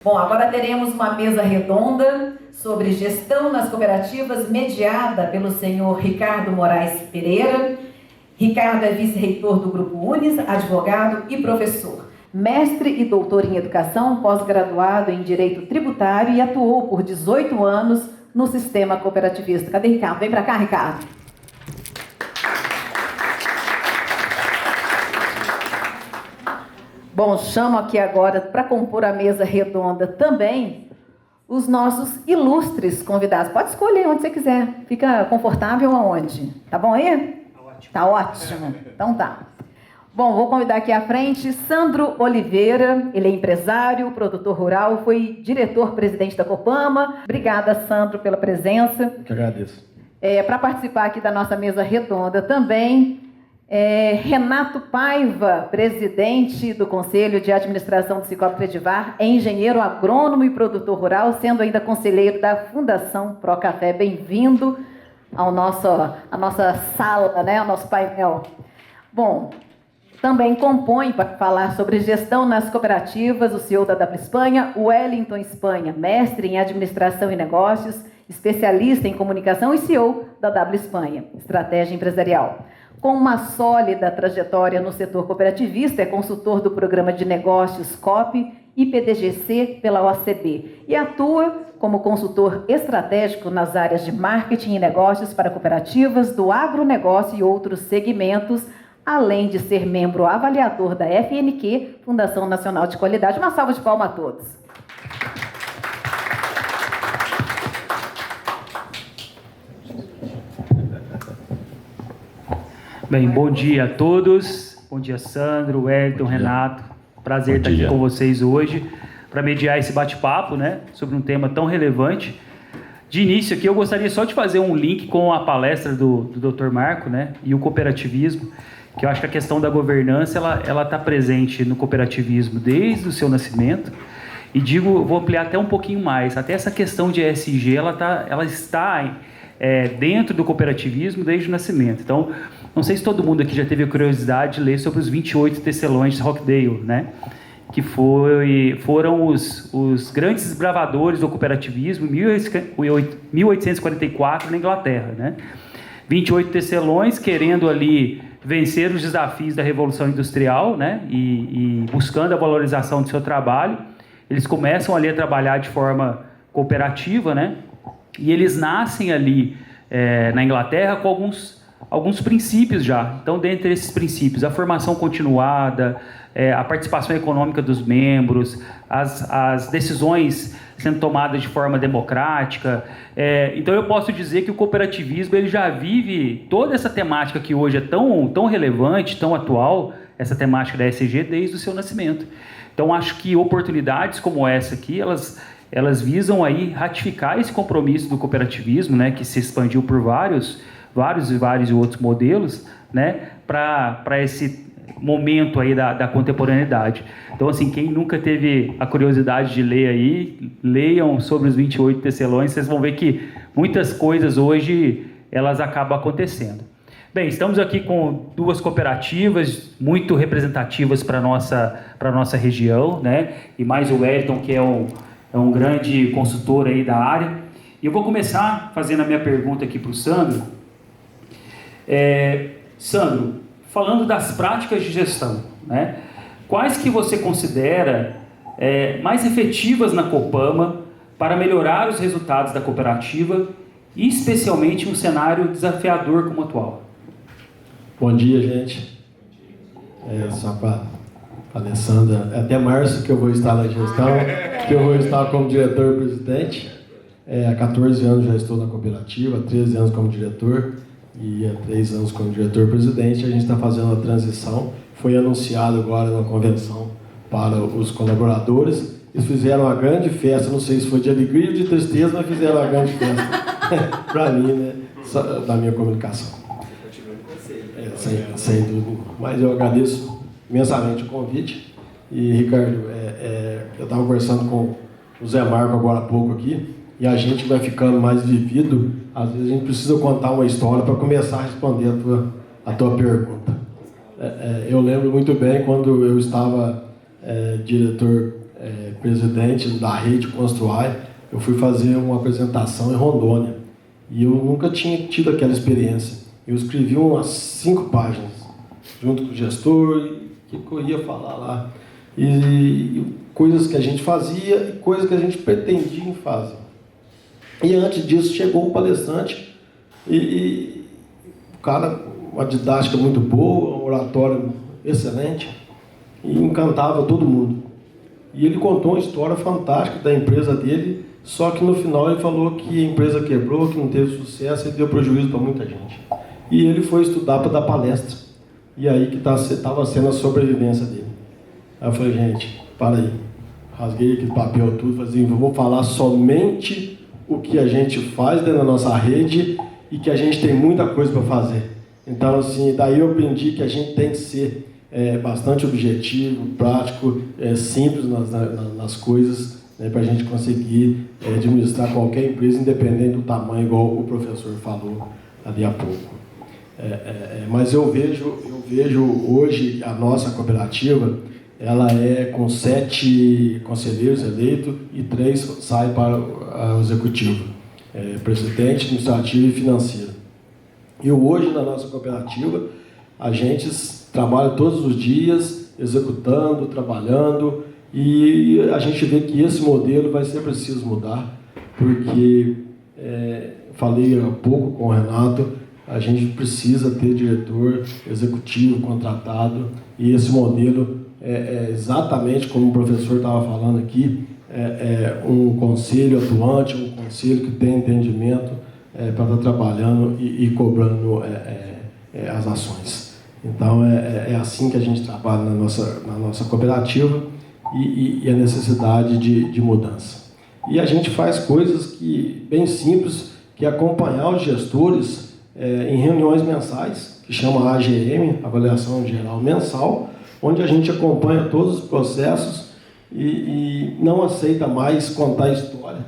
Bom, agora teremos uma mesa redonda sobre gestão nas cooperativas, mediada pelo senhor Ricardo Moraes Pereira. Ricardo é vice-reitor do Grupo Unis, advogado e professor. Mestre e doutor em educação, pós-graduado em direito tributário e atuou por 18 anos no sistema cooperativista. Cadê Ricardo? Vem para cá, Ricardo. Bom, chamo aqui agora para compor a mesa redonda também os nossos ilustres convidados. Pode escolher onde você quiser. Fica confortável aonde? Tá bom aí? Tá ótimo. Tá ótimo. Então tá. Bom, vou convidar aqui à frente Sandro Oliveira. Ele é empresário, produtor rural, foi diretor-presidente da Copama. Obrigada, Sandro, pela presença. Eu que agradeço. Para participar aqui da nossa mesa redonda também, Renato Paiva, presidente do Conselho de Administração do Cicobi Credivar, é engenheiro agrônomo e produtor rural, sendo ainda conselheiro da Fundação Procafé. Bem-vindo à nossa sala, né, ao nosso painel. Bom, também compõe para falar sobre gestão nas cooperativas o CEO da W Espanha, Wellington Espanha, mestre em administração e negócios, especialista em comunicação e CEO da W Espanha, estratégia empresarial. Com uma sólida trajetória no setor cooperativista, é consultor do Programa de Negócios COP e PDGC pela OCB e atua como consultor estratégico nas áreas de marketing e negócios para cooperativas, do agronegócio e outros segmentos, além de ser membro avaliador da FNQ, Fundação Nacional de Qualidade. Uma salva de palmas a todos. Bem, bom dia a todos. Bom dia, Sandro, Wellington, Renato. Prazer estar aqui com vocês hoje para mediar esse bate-papo, né, sobre um tema tão relevante. De início aqui, eu gostaria só de fazer um link com a palestra do Dr. Marco, né, e o cooperativismo, que eu acho que a questão da governança ela está presente no cooperativismo desde o seu nascimento. E vou ampliar até um pouquinho mais. Até essa questão de ESG, ela está dentro do cooperativismo desde o nascimento. Então, não sei se todo mundo aqui já teve a curiosidade de ler sobre os 28 tecelões de Rochdale, né? Que foram os grandes desbravadores do cooperativismo em 1844 na Inglaterra, né? 28 tecelões querendo ali vencer os desafios da Revolução Industrial, né? E buscando a valorização do seu trabalho. Eles começam ali a trabalhar de forma cooperativa, né? E eles nascem ali na Inglaterra com alguns princípios já. Então, dentre esses princípios, a formação continuada, a participação econômica dos membros, as decisões sendo tomadas de forma democrática. Então, eu posso dizer que o cooperativismo ele já vive toda essa temática que hoje é tão relevante, tão atual, essa temática da ESG, desde o seu nascimento. Então, acho que oportunidades como essa aqui, elas visam aí ratificar esse compromisso do cooperativismo, né, que se expandiu por vários outros modelos, né, para esse momento aí da contemporaneidade. Então, assim, quem nunca teve a curiosidade de ler aí, leiam sobre os 28 tecelões, vocês vão ver que muitas coisas hoje, elas acabam acontecendo. Bem, estamos aqui com duas cooperativas muito representativas para a nossa região, né, e mais o Wellington, que é um grande consultor aí da área. E eu vou começar fazendo a minha pergunta aqui para o Sandro. Sandro, falando das práticas de gestão, né, quais que você considera mais efetivas na Copama para melhorar os resultados da cooperativa, e especialmente em um cenário desafiador como o atual? Bom dia, gente. Só para a Alessandra, até março que eu vou estar na gestão, que eu vou estar como diretor-presidente. Há 14 anos já estou na cooperativa, há 13 anos como diretor e há 3 anos como diretor-presidente. A gente está fazendo a transição. Foi anunciado agora na convenção para os colaboradores. Eles fizeram uma grande festa, não sei se foi de alegria ou de tristeza, mas fizeram uma grande festa para mim, né, da minha comunicação. Sem dúvida. Mas eu agradeço imensamente o convite. E, Ricardo, eu estava conversando com o Zé Marco agora há pouco aqui, e a gente vai ficando mais vivido. Às vezes a gente precisa contar uma história para começar a responder a tua pergunta. Eu lembro muito bem quando eu estava diretor presidente da rede Construai, eu fui fazer uma apresentação em Rondônia. E eu nunca tinha tido aquela experiência. Eu escrevi umas 5 páginas, junto com o gestor, que eu ia falar lá. E coisas que a gente fazia e coisas que a gente pretendia fazer. E antes disso chegou um palestrante e o cara, uma didática muito boa, um oratório excelente, e encantava todo mundo. E ele contou uma história fantástica da empresa dele, só que no final ele falou que a empresa quebrou, que não teve sucesso e deu prejuízo para muita gente. E ele foi estudar para dar palestra. E aí que estava sendo a sobrevivência dele. Aí eu falei, gente, para aí. Rasguei aquele papel tudo, falei assim, vou falar somente o que a gente faz dentro da nossa rede e que a gente tem muita coisa para fazer. Então, assim, daí eu aprendi que a gente tem que ser bastante objetivo, prático, simples nas coisas, né, para a gente conseguir administrar qualquer empresa, independente do tamanho, igual o professor falou ali há pouco. Mas eu vejo hoje a nossa cooperativa, ela é com 7 conselheiros eleitos e 3 saem para o executivo, presidente, administrativo e financeiro. E hoje na nossa cooperativa a gente trabalha todos os dias executando, trabalhando, e a gente vê que esse modelo vai ser preciso mudar, porque falei há pouco com o Renato, a gente precisa ter diretor executivo contratado, e esse modelo exatamente como o professor estava falando aqui, um conselho atuante, um conselho que tem entendimento para estar trabalhando e cobrando as ações. Então é assim que a gente trabalha na nossa cooperativa, e a necessidade de mudança. E a gente faz coisas bem simples, que é acompanhar os gestores em reuniões mensais, que chama AGM, Avaliação Geral Mensal, onde a gente acompanha todos os processos e não aceita mais contar história,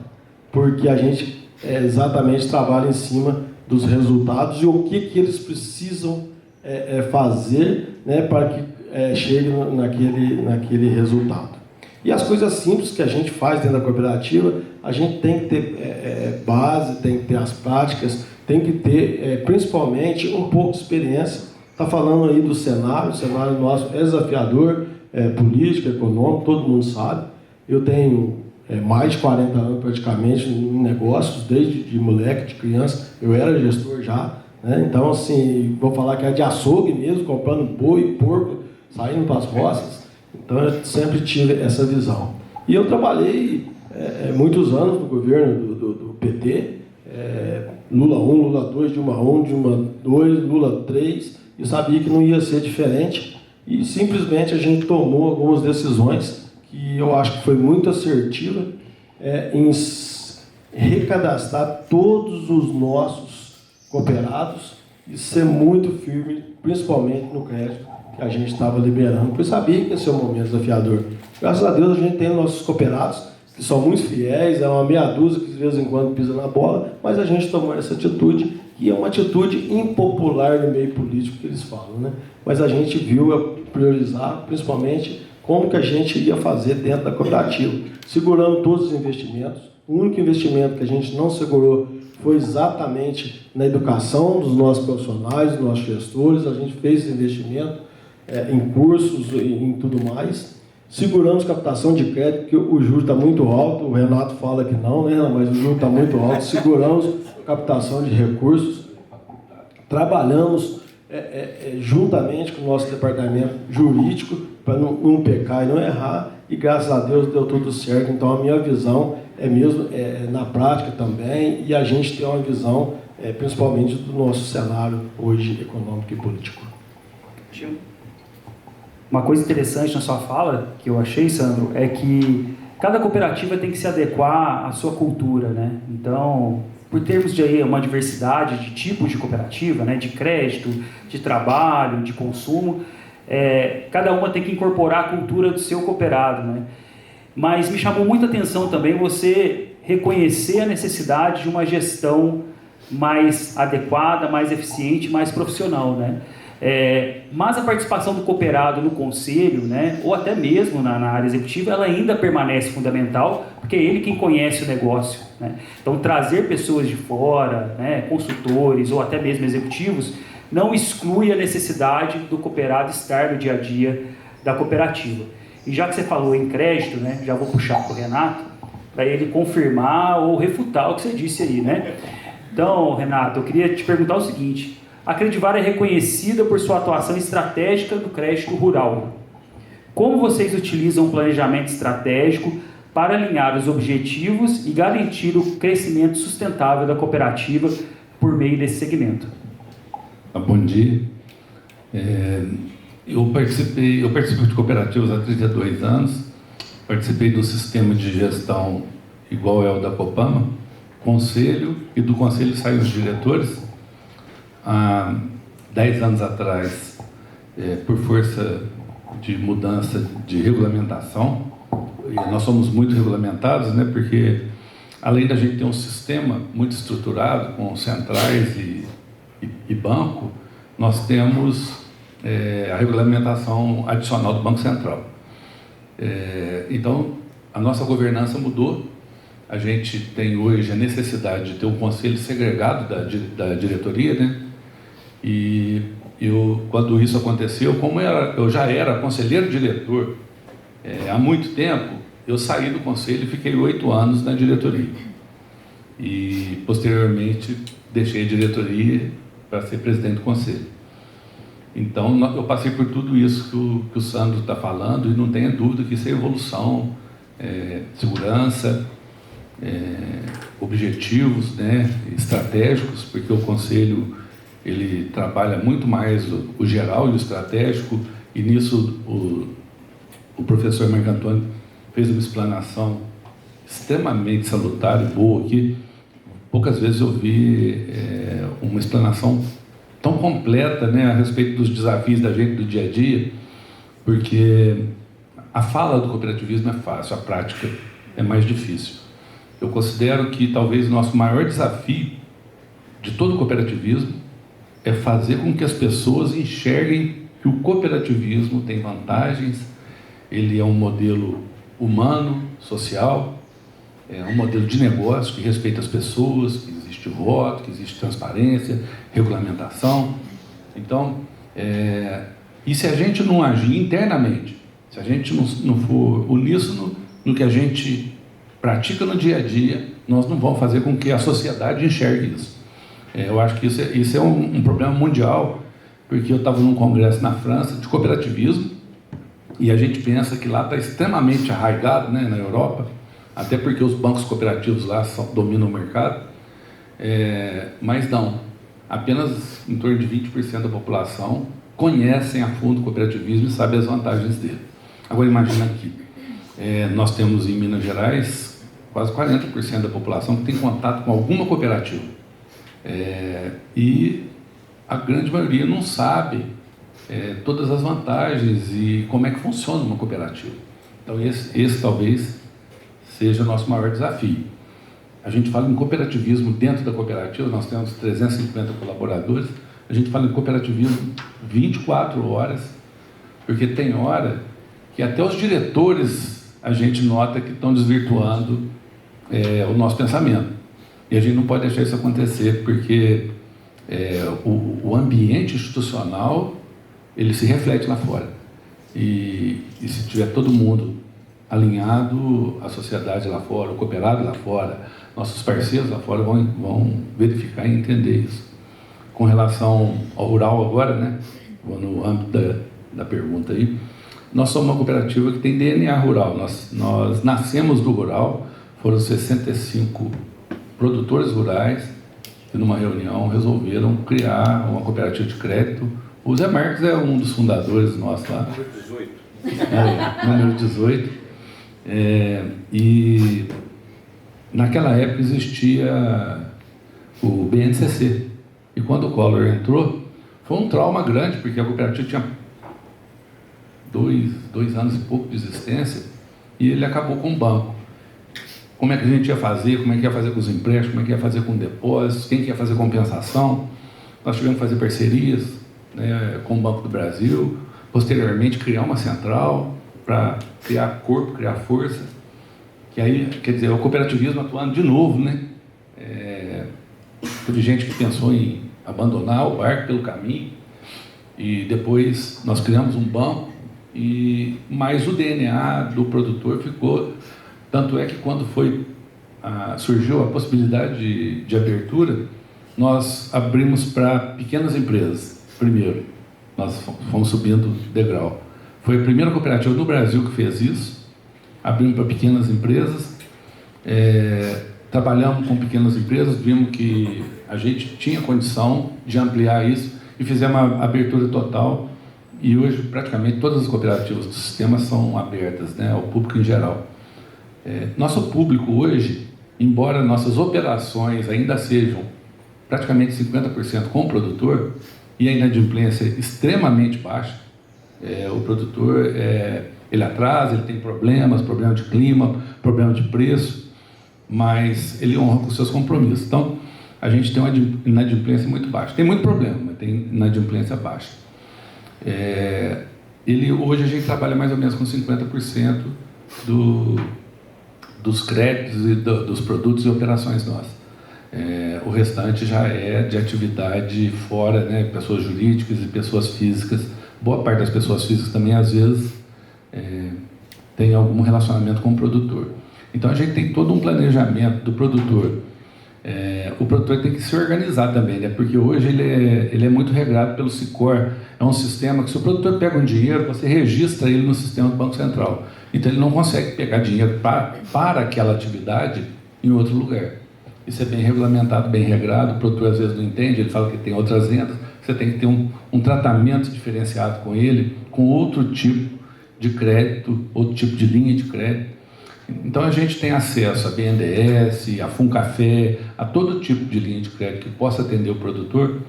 porque a gente exatamente trabalha em cima dos resultados e o que eles precisam fazer, né, para que chegue naquele resultado. E as coisas simples que a gente faz dentro da cooperativa, a gente tem que ter base, tem que ter as práticas, tem que ter principalmente um pouco de experiência. Está falando aí do cenário, o cenário nosso é desafiador, político, econômico, todo mundo sabe. Eu tenho mais de 40 anos praticamente em negócios, desde de moleque, de criança, eu era gestor já, né? Então, assim, vou falar que é de açougue mesmo, comprando boi, porco, saindo para as roças. Então, eu sempre tive essa visão. E eu trabalhei muitos anos no governo do PT, Lula 1, Lula 2, Dilma 1, Dilma 2, Lula 3, e sabia que não ia ser diferente. E simplesmente a gente tomou algumas decisões que eu acho que foi muito assertiva em recadastrar todos os nossos cooperados e ser muito firme, principalmente no crédito que a gente estava liberando, porque sabia que esse é um momento desafiador. Graças a Deus a gente tem nossos cooperados, que são muito fiéis, é uma meia dúzia que de vez em quando pisa na bola, mas a gente tomou essa atitude, que é uma atitude impopular no meio político que eles falam, né? Mas a gente viu priorizar, principalmente, como que a gente ia fazer dentro da cooperativa, segurando todos os investimentos. O único investimento que a gente não segurou foi exatamente na educação dos nossos profissionais, dos nossos gestores. A gente fez esse investimento em cursos e em tudo mais. Seguramos captação de crédito, porque o juro está muito alto. O Renato fala que não, né? Mas o juro está muito alto. Seguramos captação de recursos. Trabalhamos juntamente com o nosso departamento jurídico para não pecar e não errar. E graças a Deus deu tudo certo. Então a minha visão mesmo na prática também, e a gente tem uma visão principalmente do nosso cenário hoje econômico e político. Uma coisa interessante na sua fala, que eu achei, Sandro, é que cada cooperativa tem que se adequar à sua cultura, né? Então, por termos de aí uma diversidade de tipos de cooperativa, né, de crédito, de trabalho, de consumo, cada uma tem que incorporar a cultura do seu cooperado, né? Mas me chamou muita atenção também você reconhecer a necessidade de uma gestão mais adequada, mais eficiente, mais profissional, né? Mas a participação do cooperado no conselho, né, ou até mesmo na área executiva, ela ainda permanece fundamental, porque é ele quem conhece o negócio, né? Então, trazer pessoas de fora, né, consultores ou até mesmo executivos, não exclui a necessidade do cooperado estar no dia a dia da cooperativa. E já que você falou em crédito, né, já vou puxar para o Renato, para ele confirmar ou refutar o que você disse aí, né? Então, Renato, eu queria te perguntar o seguinte: a Credivar é reconhecida por sua atuação estratégica no crédito rural. Como vocês utilizam o planejamento estratégico para alinhar os objetivos e garantir o crescimento sustentável da cooperativa por meio desse segmento? Bom dia. Eu participo de cooperativas há 32 anos, participei do sistema de gestão igual é o da Copama, conselho, e do conselho saem os diretores. Há 10 anos atrás, por força de mudança de regulamentação, e nós somos muito regulamentados, né, porque além da gente ter um sistema muito estruturado, com centrais e banco, nós temos a regulamentação adicional do Banco Central. Então, a nossa governança mudou. A gente tem hoje a necessidade de ter um conselho segregado da diretoria, né? E quando isso aconteceu, como eu já era conselheiro diretor há muito tempo, eu saí do conselho e fiquei 8 anos na diretoria. E, posteriormente, deixei a diretoria para ser presidente do conselho. Então, eu passei por tudo isso que o Sandro está falando, e não tenha dúvida que isso é evolução, segurança, objetivos, né, estratégicos, porque o conselho ele trabalha muito mais o geral e o estratégico, e nisso o professor Marco Antônio fez uma explanação extremamente salutar e boa aqui. Poucas vezes eu vi uma explanação tão completa, né, a respeito dos desafios da gente do dia a dia, porque a fala do cooperativismo é fácil, a prática é mais difícil. Eu considero que talvez o nosso maior desafio de todo o cooperativismo é fazer com que as pessoas enxerguem que o cooperativismo tem vantagens, ele é um modelo humano, social, é um modelo de negócio que respeita as pessoas, que existe voto, que existe transparência, regulamentação. Então, e se a gente não agir internamente, se a gente não for uníssono no que a gente pratica no dia a dia, nós não vamos fazer com que a sociedade enxergue isso. Eu acho que isso é um problema mundial, porque eu estava num congresso na França de cooperativismo, e a gente pensa que lá está extremamente arraigado, né, na Europa, até porque os bancos cooperativos lá dominam o mercado, mas não, apenas em torno de 20% da população conhecem a fundo o cooperativismo e sabem as vantagens dele. Agora imagina aqui, nós temos em Minas Gerais quase 40% da população que tem contato com alguma cooperativa, e a grande maioria não sabe todas as vantagens e como é que funciona uma cooperativa. Então esse talvez seja o nosso maior desafio. A gente fala em cooperativismo dentro da cooperativa, nós temos 350 colaboradores, a gente fala em cooperativismo 24 horas, porque tem hora que até os diretores a gente nota que estão desvirtuando o nosso pensamento. E a gente não pode deixar isso acontecer, porque o ambiente institucional ele se reflete lá fora. E se tiver todo mundo alinhado, a sociedade lá fora, o cooperado lá fora, nossos parceiros lá fora vão verificar e entender isso. Com relação ao rural agora, né, vou no âmbito da pergunta aí, nós somos uma cooperativa que tem DNA rural, nós nascemos do rural, foram 65 produtores rurais que numa reunião resolveram criar uma cooperativa de crédito. O Zé Marques é um dos fundadores nossos lá. Número 18. E naquela época existia o BNCC. E quando o Collor entrou, foi um trauma grande, porque a cooperativa tinha dois anos e pouco de existência, e ele acabou com o banco. Como é que a gente ia fazer, como é que ia fazer com os empréstimos, como é que ia fazer com depósitos, quem que ia fazer compensação. Nós tivemos que fazer parcerias, né, com o Banco do Brasil, posteriormente criar uma central para criar corpo, criar força, que aí, quer dizer, o cooperativismo atuando de novo, né? Teve gente que pensou em abandonar o barco pelo caminho, e depois nós criamos um banco, mas o DNA do produtor ficou, tanto é que quando surgiu a possibilidade de abertura, nós abrimos para pequenas empresas, primeiro, nós fomos subindo degrau. Foi a primeira cooperativa do Brasil que fez isso, abrimos para pequenas empresas, trabalhamos com pequenas empresas, vimos que a gente tinha condição de ampliar isso e fizemos uma abertura total, e hoje praticamente todas as cooperativas do sistema são abertas, né, ao público em geral. Nosso público hoje, embora nossas operações ainda sejam praticamente 50% com o produtor e a inadimplência extremamente baixa, o produtor ele atrasa, ele tem problema de clima, problema de preço, mas ele honra com seus compromissos. Então, a gente tem uma inadimplência muito baixa. Tem muito problema, mas tem inadimplência baixa. Hoje a gente trabalha mais ou menos com 50% dos créditos e dos produtos e operações nossas. O restante já é de atividade fora, né, pessoas jurídicas e pessoas físicas. Boa parte das pessoas físicas também, às vezes, tem algum relacionamento com o produtor. Então, a gente tem todo um planejamento do produtor. O produtor tem que se organizar também, né? Porque hoje ele é muito regrado pelo SICOR. É um sistema que, se o produtor pega um dinheiro, você registra ele no sistema do Banco Central. Então, ele não consegue pegar dinheiro para aquela atividade em outro lugar. Isso é bem regulamentado, bem regrado. O produtor, às vezes, não entende, ele fala que tem outras rendas. Você tem que ter um tratamento diferenciado com ele, com outro tipo de crédito, outro tipo de linha de crédito. Então, a gente tem acesso a BNDES, a Funcafé, a todo tipo de linha de crédito que possa atender o produtor,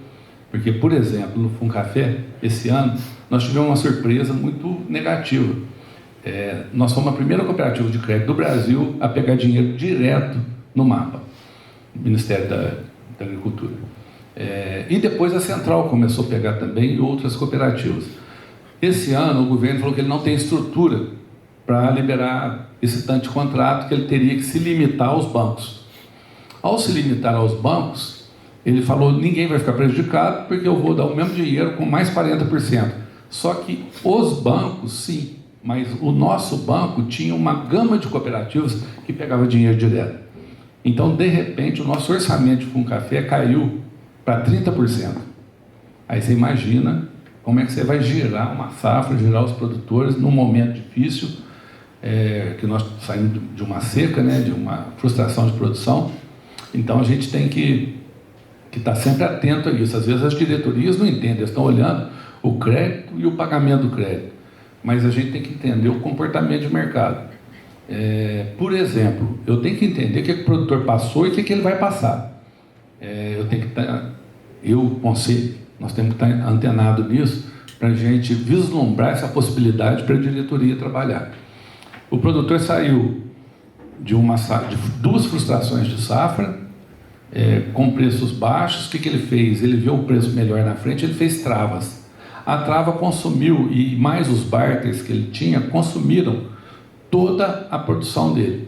porque, por exemplo, no Funcafé, esse ano, nós tivemos uma surpresa muito negativa. Nós fomos a primeira cooperativa de crédito do Brasil a pegar dinheiro direto no MAPA, Ministério da Agricultura. E depois a Central começou a pegar também, e outras cooperativas. Esse ano, o governo falou que ele não tem estrutura para liberar esse tanto de contrato, que ele teria que se limitar aos bancos. Ao se limitar aos bancos, ele falou, ninguém vai ficar prejudicado, porque eu vou dar o mesmo dinheiro com mais 40%. Só que os bancos, sim, mas o nosso banco tinha uma gama de cooperativas que pegava dinheiro direto. Então, de repente, o nosso orçamento de Funcafé caiu para 30%. Aí você imagina como é que você vai girar uma safra, girar os produtores num momento difícil, que nós saímos de uma seca, né, de uma frustração de produção. Então, a gente tem que estar sempre atento a isso. Às vezes, as diretorias não entendem, eles estão olhando o crédito e o pagamento do crédito. Mas a gente tem que entender o comportamento de mercado. Por exemplo, eu tenho que entender o que o produtor passou e o que ele vai passar. Eu tenho que estar, o conselho, nós temos que estar antenado nisso para a gente vislumbrar essa possibilidade para a diretoria trabalhar. O produtor saiu de duas frustrações de safra, com preços baixos. O que ele fez? Ele viu o preço melhor na frente, ele fez travas. A trava consumiu, e mais os barters que ele tinha, consumiram toda a produção dele.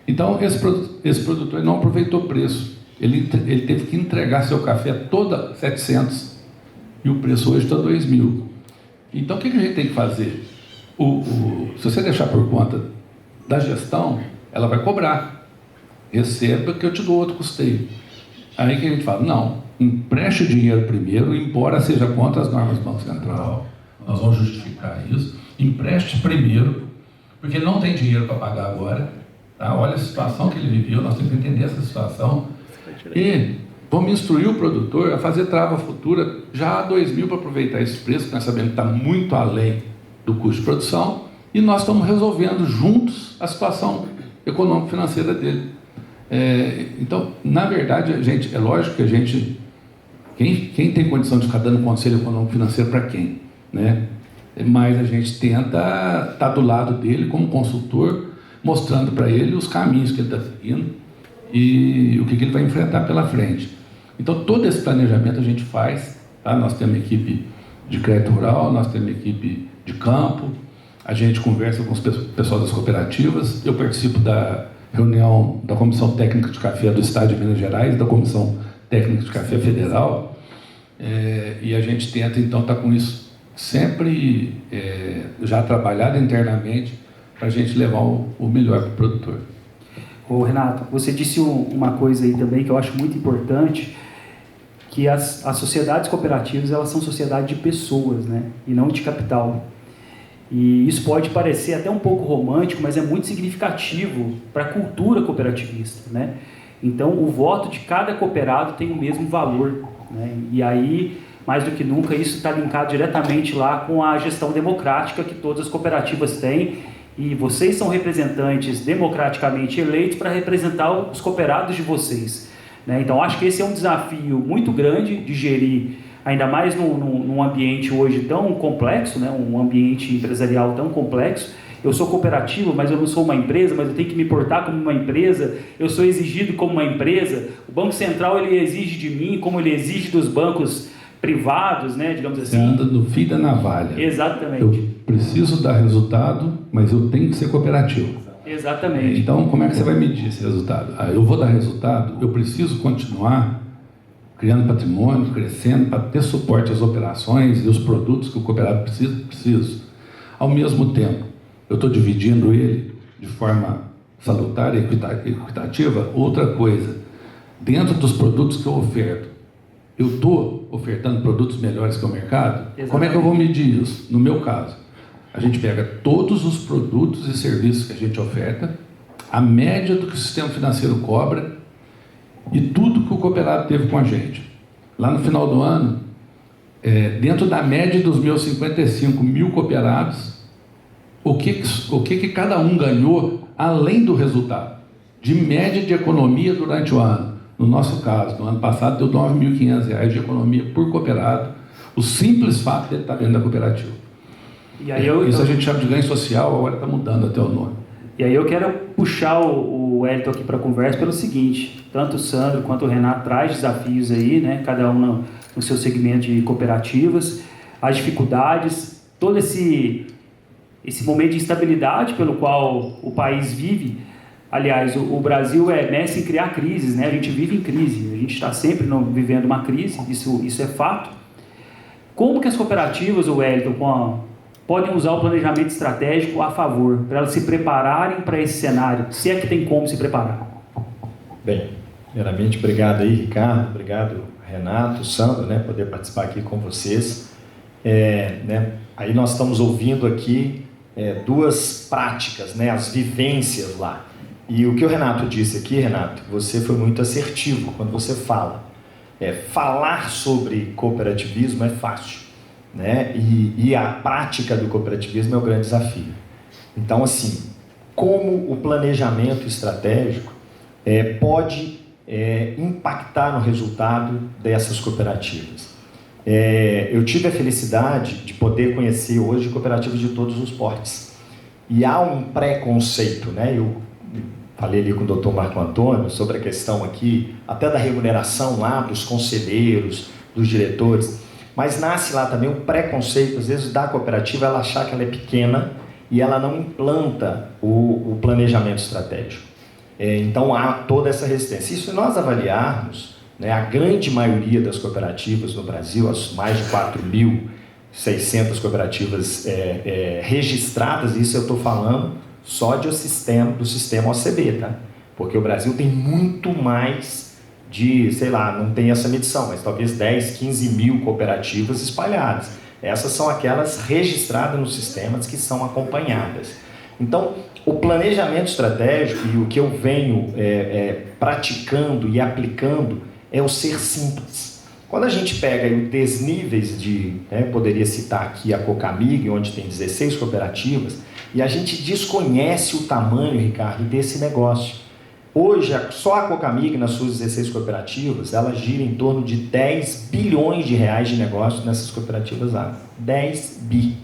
Então, esse produtor não aproveitou o preço. Ele teve que entregar seu café toda 700, e o preço hoje está 2.000. Então, o que a gente tem que fazer? Se você deixar por conta da gestão, ela vai cobrar. Receba que eu te dou outro custeio. Aí que a gente fala, não, empreste o dinheiro primeiro, embora seja contra as normas do Banco Central. Nós vamos justificar isso. Empreste primeiro, porque ele não tem dinheiro para pagar agora. Tá? Olha a situação que ele viveu, nós temos que entender essa situação. E vamos instruir o produtor a fazer trava futura já a 2.000 para aproveitar esse preço, que nós sabemos que está muito além do custo de produção, e nós estamos resolvendo juntos a situação econômico-financeira dele. Então, na verdade, é lógico que a gente, quem tem condição de ficar dando conselho econômico-financeiro para quem, né? Mas a gente tenta estar do lado dele como consultor, mostrando para ele os caminhos que ele está seguindo e o que ele vai enfrentar pela frente. Então, todo esse planejamento a gente faz, tá? Nós temos uma equipe de crédito rural, nós temos equipe de campo, a gente conversa com os pessoal das cooperativas, eu participo da reunião da Comissão Técnica de Café do Estado de Minas Gerais, da Comissão Técnica de Café Federal, e a gente tenta, então, estar com isso sempre já trabalhado internamente para a gente levar o melhor para o produtor. Ô Renato, você disse uma coisa aí também que eu acho muito importante, que as sociedades cooperativas, elas são sociedades de pessoas, né? E não de capital. E isso pode parecer até um pouco romântico, mas é muito significativo para a cultura cooperativista, né? Então, o voto de cada cooperado tem o mesmo valor, né? E aí, mais do que nunca, isso está linkado diretamente lá com a gestão democrática que todas as cooperativas têm, e vocês são representantes democraticamente eleitos para representar os cooperados de vocês, né? Então, acho que esse é um desafio muito grande de gerir, ainda mais num ambiente hoje tão complexo, né? Um ambiente empresarial tão complexo. Eu sou cooperativo, mas eu não sou uma empresa, mas eu tenho que me portar como uma empresa, eu sou exigido como uma empresa, o Banco Central ele exige de mim, como ele exige dos bancos privados, né? Digamos assim. Você anda no fio da navalha. Exatamente. Eu preciso dar resultado, mas eu tenho que ser cooperativo. Exatamente. Então, como é que você vai medir esse resultado? Eu vou dar resultado, eu preciso continuar criando patrimônio, crescendo, para ter suporte às operações e os produtos que o cooperado precisa. Ao mesmo tempo, eu estou dividindo ele de forma salutar e equitativa. Outra coisa, dentro dos produtos que eu oferto, eu estou ofertando produtos melhores que o mercado? Exatamente. Como é que eu vou medir isso? No meu caso, a gente pega todos os produtos e serviços que a gente oferta, a média do que o sistema financeiro cobra, e tudo que o cooperado teve com a gente. Lá no final do ano, dentro da média dos meus 55 mil cooperados, o que cada um ganhou além do resultado, de média de economia durante o ano. No nosso caso, no ano passado, deu R$ 9.500 de economia por cooperado, o simples fato de ele estar dentro da cooperativa. E aí isso a gente chama de ganho social, agora está mudando até o nome. E aí eu quero puxar o Wellington aqui para a conversa pelo seguinte, tanto o Sandro quanto o Renato traz desafios aí, né, cada um no seu segmento de cooperativas, as dificuldades, todo esse momento de instabilidade pelo qual o país vive. Aliás, o Brasil é mestre em criar crises, né? A gente vive em crise, a gente está sempre vivendo uma crise, isso é fato. Como que as cooperativas, o Wellington, podem usar o planejamento estratégico a favor, para elas se prepararem para esse cenário, se é que tem como se preparar? Bem, primeiramente, obrigado aí, Ricardo, obrigado, Renato, Sandro, né, poder participar aqui com vocês. Aí nós estamos ouvindo aqui duas práticas, né, as vivências lá. E o que o Renato disse aqui, Renato, você foi muito assertivo quando você fala. Falar sobre cooperativismo é fácil, né? E a prática do cooperativismo é o grande desafio. Então, assim, como o planejamento estratégico pode impactar no resultado dessas cooperativas? Eu tive a felicidade de poder conhecer hoje cooperativas de todos os portes. E há um preconceito, né? Eu falei ali com o Dr. Marco Antônio sobre a questão aqui, até da remuneração lá dos conselheiros, dos diretores, mas nasce lá também um preconceito, às vezes, da cooperativa, ela achar que ela é pequena e ela não implanta o planejamento estratégico. Então há toda essa resistência. E se nós avaliarmos, né, a grande maioria das cooperativas no Brasil, as mais de 4.600 cooperativas registradas, isso eu estou falando só do sistema OCB, tá? Porque o Brasil tem muito mais de, sei lá, não tem essa medição, mas talvez 10, 15 mil cooperativas espalhadas. Essas são aquelas registradas nos sistemas que são acompanhadas. Então, o planejamento estratégico e o que eu venho praticando e aplicando é o ser simples. Quando a gente pega os desníveis poderia citar aqui a Cocamig, onde tem 16 cooperativas, e a gente desconhece o tamanho, Ricardo, desse negócio. Hoje, só a Cocamig, nas suas 16 cooperativas, ela gira em torno de 10 bilhões de reais de negócio nessas cooperativas lá. 10 bi.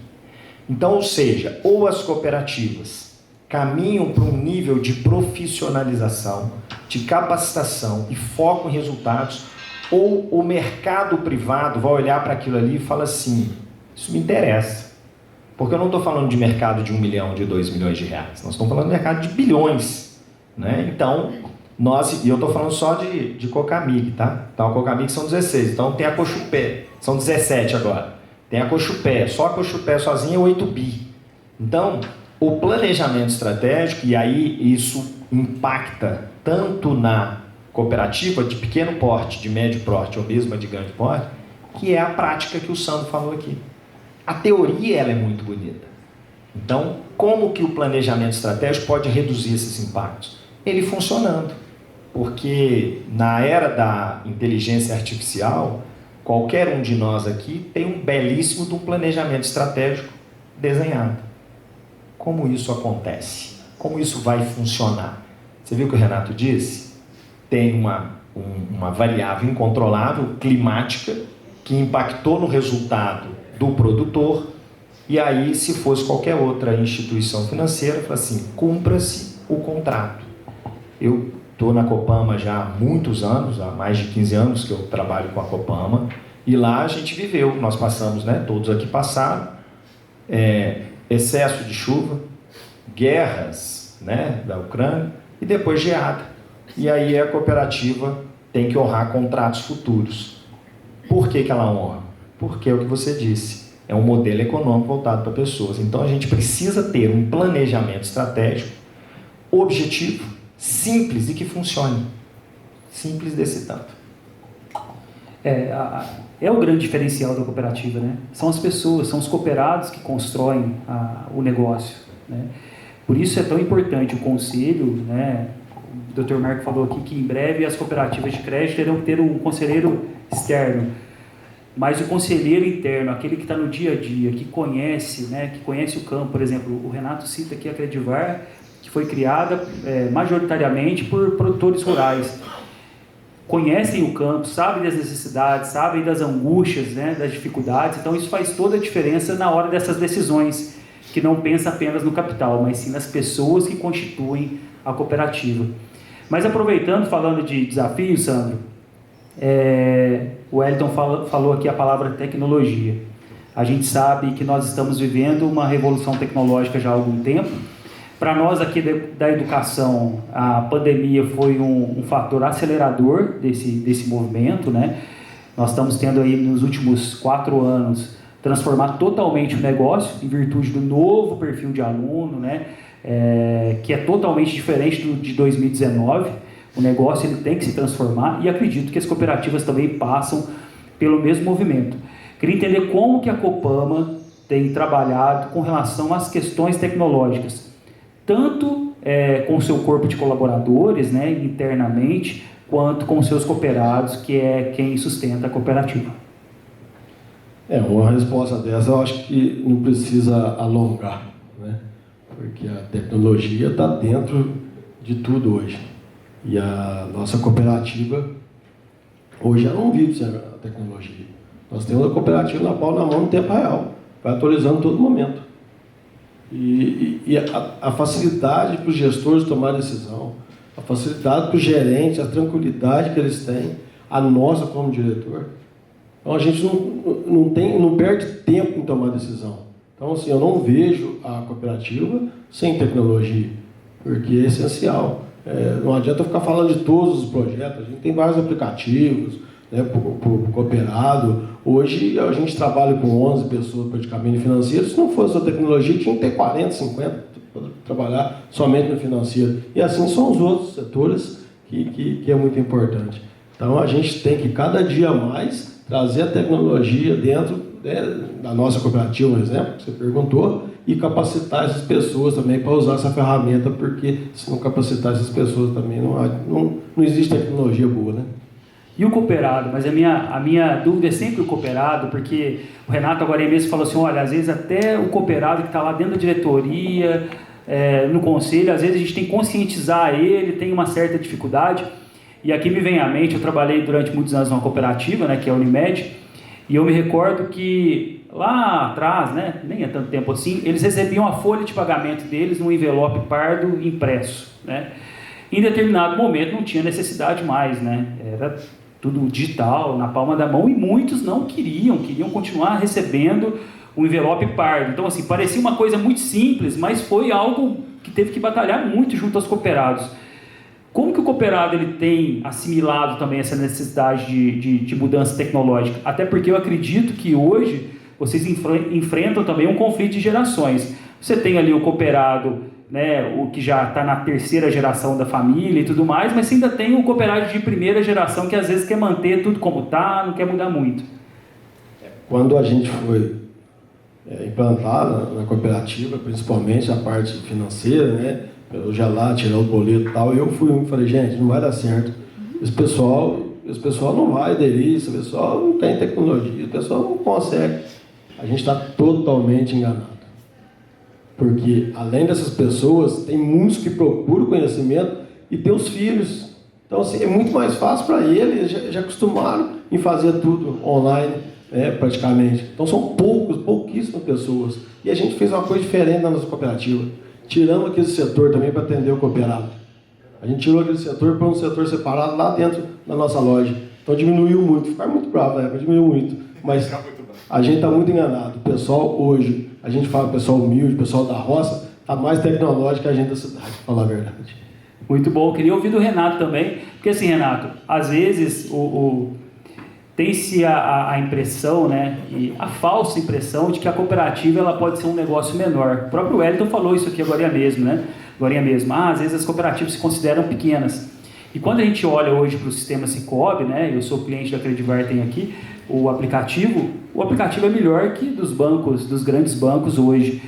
Então, ou seja, ou as cooperativas caminham para um nível de profissionalização, de capacitação e foco em resultados, ou o mercado privado vai olhar para aquilo ali e fala assim, Isso me interessa. Porque eu não estou falando de mercado de 1 milhão, de 2 milhões de reais. Nós estamos falando de mercado de bilhões. Né? Então, e eu estou falando só de Cocamig, tá? Então, a Cocamig são 16. Então, tem a Cochupé, são 17 agora. Tem a Cochupé, só a Cochupé sozinha é 8 bi. Então, o planejamento estratégico, e aí isso impacta tanto na cooperativa de pequeno porte, de médio porte ou mesmo a de grande porte, que é a prática que o Sandro falou aqui. A teoria ela é muito bonita. Então, como que o planejamento estratégico pode reduzir esses impactos? Ele funcionando. Porque na era da inteligência artificial, qualquer um de nós aqui tem um belíssimo de um planejamento estratégico desenhado. Como isso acontece? Como isso vai funcionar? Você viu o que o Renato disse? Tem uma variável incontrolável, climática, que impactou no resultado do produtor, e aí, se fosse qualquer outra instituição financeira, fala assim, cumpra-se o contrato. Eu estou na Copama já há muitos anos, há mais de 15 anos que eu trabalho com a Copama, e lá a gente viveu, nós passamos, né, todos aqui passaram, excesso de chuva, guerras, né, da Ucrânia, e depois geada. E aí a cooperativa tem que honrar contratos futuros. Por que que ela honra? Porque é o que você disse, é um modelo econômico voltado para pessoas. Então a gente precisa ter um planejamento estratégico objetivo, simples e que funcione. Simples desse tanto. É o grande diferencial da cooperativa, né? São as pessoas, são os cooperados que constroem o negócio, né? Por isso é tão importante o conselho, né? O Dr. Marco falou aqui que em breve as cooperativas de crédito terão que ter um conselheiro externo. Mas o conselheiro interno, aquele que está no dia a dia, que conhece, né, que conhece o campo, por exemplo, o Renato cita aqui a Credivar, que foi criada majoritariamente por produtores rurais. Conhecem o campo, sabem das necessidades, sabem das angústias, né, das dificuldades, então isso faz toda a diferença na hora dessas decisões, que não pensa apenas no capital, mas sim nas pessoas que constituem a cooperativa. Mas aproveitando, falando de desafios, Sandro, o Wellington falou aqui a palavra tecnologia. A gente sabe que nós estamos vivendo uma revolução tecnológica já há algum tempo. Para nós aqui da educação, a pandemia foi um fator acelerador desse movimento, né? Nós estamos tendo aí nos últimos 4 anos transformar totalmente o negócio em virtude do novo perfil de aluno, né? Que é totalmente diferente do de 2019. O negócio ele tem que se transformar e acredito que as cooperativas também passam pelo mesmo movimento. Queria entender como que a Copama tem trabalhado com relação às questões tecnológicas, tanto com o seu corpo de colaboradores, né, internamente, quanto com os seus cooperados, que é quem sustenta a cooperativa. Uma resposta dessa eu acho que não precisa alongar, né? Porque a tecnologia está dentro de tudo hoje. E a nossa cooperativa, hoje ela não vive sem a tecnologia. Nós temos a cooperativa na palma da mão no tempo real, vai atualizando todo momento. E a facilidade para os gestores tomar decisão, a facilidade para os gerentes, a tranquilidade que eles têm, a nossa como diretor. Então a gente não perde tempo em tomar decisão. Então assim, eu não vejo a cooperativa sem tecnologia, porque é essencial. Não adianta eu ficar falando de todos os projetos, a gente tem vários aplicativos, né, para o cooperado. Hoje a gente trabalha com 11 pessoas praticamente financeiras. Se não fosse a tecnologia, tinha que ter 40, 50 para trabalhar somente no financeiro. E assim são os outros setores que é muito importante. Então a gente tem que cada dia mais trazer a tecnologia dentro da nossa cooperativa, por exemplo, que você perguntou, e capacitar essas pessoas também para usar essa ferramenta, porque se não capacitar essas pessoas também não existe tecnologia boa, né? E o cooperado? Mas a minha dúvida é sempre o cooperado, porque o Renato agora mesmo falou assim, olha, às vezes até o cooperado que está lá dentro da diretoria, no conselho, às vezes a gente tem que conscientizar ele, tem uma certa dificuldade. E aqui me vem à mente, eu trabalhei durante muitos anos numa cooperativa, né, que é a Unimed, e eu me recordo que lá atrás, né, nem há tanto tempo assim, eles recebiam a folha de pagamento deles num envelope pardo impresso, né? Em determinado momento não tinha necessidade mais, né? Era tudo digital, na palma da mão, e muitos não queriam continuar recebendo o envelope pardo. Então, assim, parecia uma coisa muito simples, mas foi algo que teve que batalhar muito junto aos cooperados. Como que o cooperado ele tem assimilado também essa necessidade de mudança tecnológica? Até porque eu acredito que hoje vocês enfrentam também um conflito de gerações. Você tem ali o cooperado, né, o que já está na 3ª geração da família e tudo mais, mas você ainda tem o cooperado de 1ª geração que às vezes quer manter tudo como está, não quer mudar muito. Quando a gente foi implantar na cooperativa, principalmente a parte financeira, né, eu já lá tirar o boleto e tal, eu falei, gente, não vai dar certo. Esse pessoal não vai aderir, esse pessoal não tem tecnologia, o pessoal não consegue. A gente está totalmente enganado. Porque, além dessas pessoas, tem muitos que procuram conhecimento e tem os filhos. Então, assim, é muito mais fácil para eles, já acostumaram em fazer tudo online, né, praticamente. Então, são pouquíssimas pessoas. E a gente fez uma coisa diferente na nossa cooperativa. Tiramos aquele setor também para atender o cooperado. A gente tirou aquele setor para um setor separado lá dentro da nossa loja. Então, diminuiu muito. Ficaram muito bravos, né? Diminuiu muito. Mas a gente está muito enganado. O pessoal hoje, a gente fala pessoal humilde, pessoal da roça, está mais tecnológico que a gente da cidade, para falar a verdade. Muito bom. Eu queria ouvir do Renato também, porque assim, Renato, às vezes tem-se a impressão, né, e a falsa impressão de que a cooperativa ela pode ser um negócio menor. O próprio Wellington falou isso aqui agora mesmo, né? Agora mesmo. Às vezes as cooperativas se consideram pequenas. E quando a gente olha hoje para o sistema Sicoob, né, eu sou cliente da Credivar, tem aqui o aplicativo é melhor que dos bancos, dos grandes bancos hoje.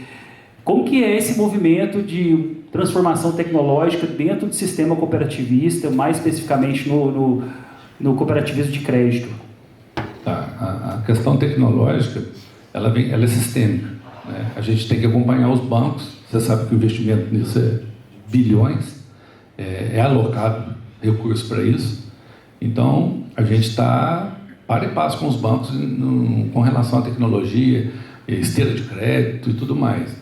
Como que é esse movimento de transformação tecnológica dentro do sistema cooperativista, mais especificamente no cooperativismo de crédito? A questão tecnológica, ela é sistêmica, né? A gente tem que acompanhar os bancos. Você sabe que o investimento nisso é bilhões, é alocado recursos para isso. Então, a gente está para e passo com os bancos com relação à tecnologia, esteira de crédito e tudo mais.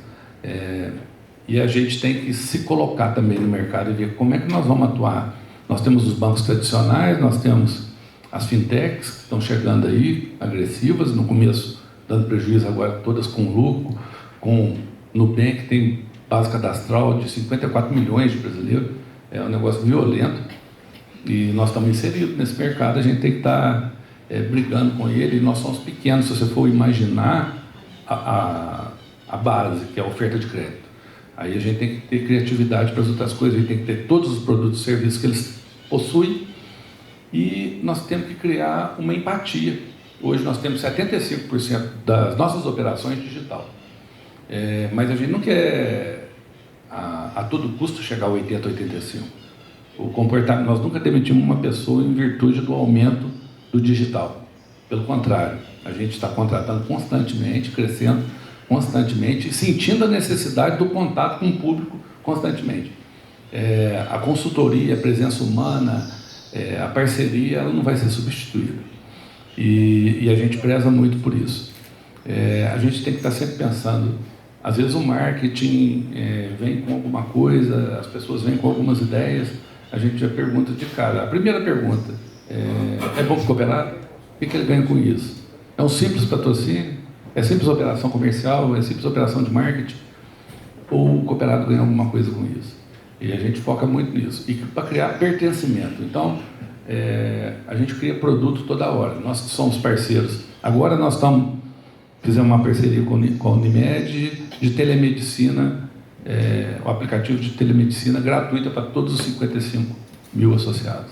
E a gente tem que se colocar também no mercado e ver como é que nós vamos atuar. Nós temos os bancos tradicionais, nós temos as fintechs que estão chegando aí, agressivas, no começo dando prejuízo, agora todas com lucro, com Nubank, que tem base cadastral de 54 milhões de brasileiros, é um negócio violento, e nós estamos inseridos nesse mercado, a gente tem que estar brigando com ele, e nós somos pequenos, se você for imaginar a base, que é a oferta de crédito. Aí a gente tem que ter criatividade para as outras coisas, a gente tem que ter todos os produtos e serviços que eles possuem, e nós temos que criar uma empatia. Hoje nós temos 75% das nossas operações digital. Mas a gente não quer a todo custo chegar a 80%, 85%. O comportamento, nós nunca demitimos uma pessoa em virtude do aumento do digital. Pelo contrário, a gente está contratando constantemente, crescendo constantemente, sentindo a necessidade do contato com o público constantemente. A consultoria, a presença humana, a parceria, ela não vai ser substituída. E a gente preza muito por isso. A gente tem que estar sempre pensando, às vezes o marketing vem com alguma coisa, as pessoas vêm com algumas ideias, a gente já pergunta de cara. A primeira pergunta é bom para o cooperado? O que ele ganha com isso? É um simples patrocínio? É simples operação comercial? É simples operação de marketing? Ou o cooperado ganha alguma coisa com isso? E a gente foca muito nisso. E para criar pertencimento. Então, a gente cria produto toda hora. Nós somos parceiros. Agora nós fizemos uma parceria com a Unimed de telemedicina, o aplicativo de telemedicina gratuita para todos os 55 mil associados.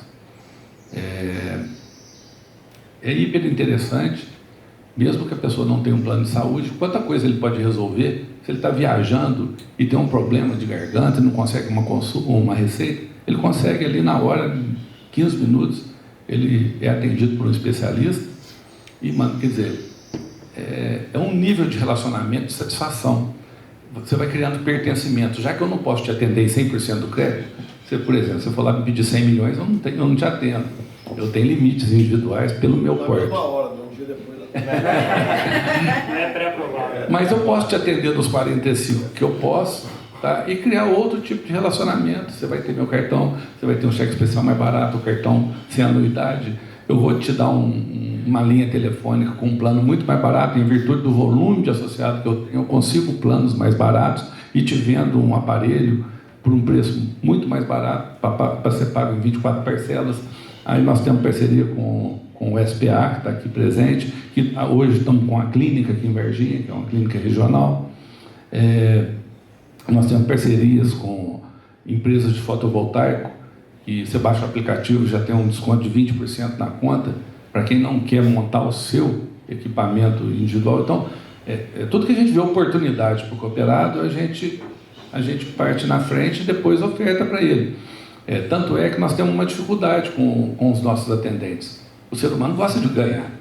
É hiper interessante, mesmo que a pessoa não tenha um plano de saúde, quanta coisa ele pode resolver. Se ele está viajando e tem um problema de garganta e não consegue uma receita, ele consegue ali na hora, em 15 minutos, ele é atendido por um especialista e, quer dizer, é um nível de relacionamento, de satisfação. Você vai criando pertencimento. Já que eu não posso te atender em 100% do crédito, você, por exemplo, se eu for lá me pedir 100 milhões, eu não te atendo. Eu tenho limites individuais pelo meu porte. Mas eu posso te atender dos 45 que eu posso, tá? E criar outro tipo de relacionamento. Você vai ter meu cartão, você vai ter um cheque especial mais barato, um cartão sem anuidade. Eu vou te dar um uma linha telefônica com um plano muito mais barato, em virtude do volume de associado que eu tenho, eu consigo planos mais baratos e te vendo um aparelho por um preço muito mais barato, para ser pago em 24 parcelas. Aí nós temos parceria com o SPA, que está aqui presente, que hoje estamos com a clínica aqui em Varginha, que é uma clínica regional. Nós temos parcerias com empresas de fotovoltaico, que você baixa o aplicativo e já tem um desconto de 20% na conta, para quem não quer montar o seu equipamento individual. Então, tudo que a gente vê oportunidade para o cooperado, a gente parte na frente e depois oferta para ele. Tanto é que nós temos uma dificuldade com os nossos atendentes. O ser humano gosta de ganhar.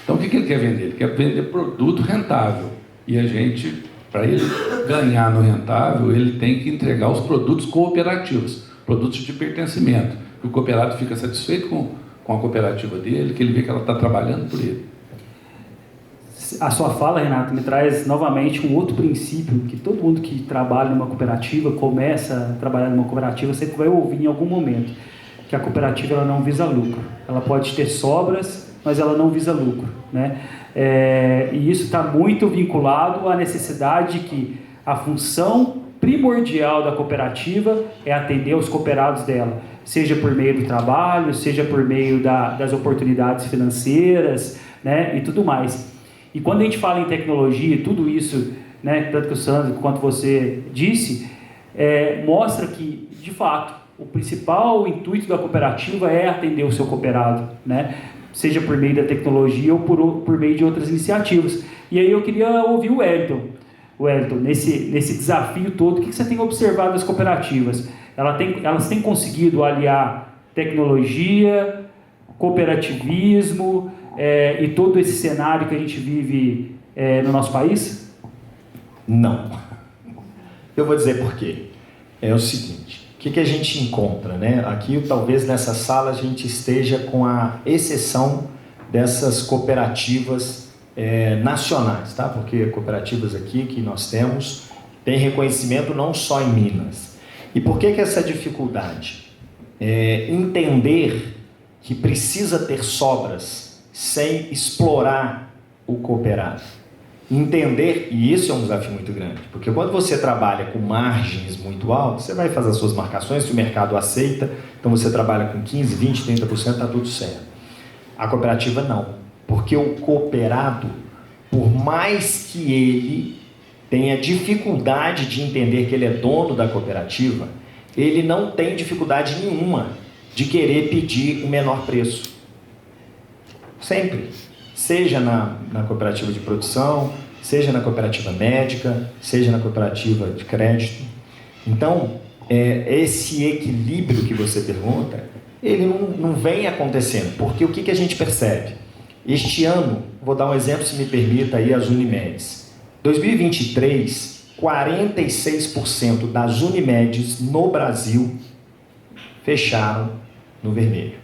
Então, o que ele quer vender? Ele quer vender produto rentável. E a gente, para ele ganhar no rentável, ele tem que entregar os produtos cooperativos, produtos de pertencimento. O cooperado fica satisfeito com a cooperativa dele, que ele vê que ela está trabalhando por ele. A sua fala, Renato, me traz novamente um outro princípio que todo mundo que trabalha numa cooperativa, começa a trabalhar numa cooperativa, sempre vai ouvir em algum momento, que a cooperativa ela não visa lucro. Ela pode ter sobras, mas ela não visa lucro, né? E isso está muito vinculado à necessidade de que a função primordial da cooperativa é atender os cooperados dela, seja por meio do trabalho, seja por meio das oportunidades financeiras, né, e tudo mais. E quando a gente fala em tecnologia, tudo isso, né, tanto que o Sandro quanto você disse, mostra que, de fato, o principal intuito da cooperativa é atender o seu cooperado, né, seja por meio da tecnologia ou por meio de outras iniciativas. E aí eu queria ouvir o Wellington. Wellington, nesse desafio todo, o que você tem observado das cooperativas? Elas têm conseguido aliar tecnologia, cooperativismo, e todo esse cenário que a gente vive no nosso país? Não. Eu vou dizer por quê. É o seguinte, o que a gente encontra, né? Aqui, talvez nessa sala, a gente esteja com a exceção dessas cooperativas nacionais, tá? Porque cooperativas aqui que nós temos têm reconhecimento não só em Minas. E por que essa dificuldade? Entender que precisa ter sobras sem explorar o cooperado. Entender, e isso é um desafio muito grande, porque quando você trabalha com margens muito altas, você vai fazer as suas marcações, se o mercado aceita, então você trabalha com 15, 20, 30%, está tudo certo. A cooperativa não, porque o cooperado, por mais que ele tenha dificuldade de entender que ele é dono da cooperativa, ele não tem dificuldade nenhuma de querer pedir o menor preço. Sempre. Seja na cooperativa de produção, seja na cooperativa médica, seja na cooperativa de crédito. Então, esse equilíbrio que você pergunta, ele não vem acontecendo, porque o que a gente percebe? Este ano, vou dar um exemplo, se me permita, aí as Unimedes. 2023, 46% das Unimedes no Brasil fecharam no vermelho.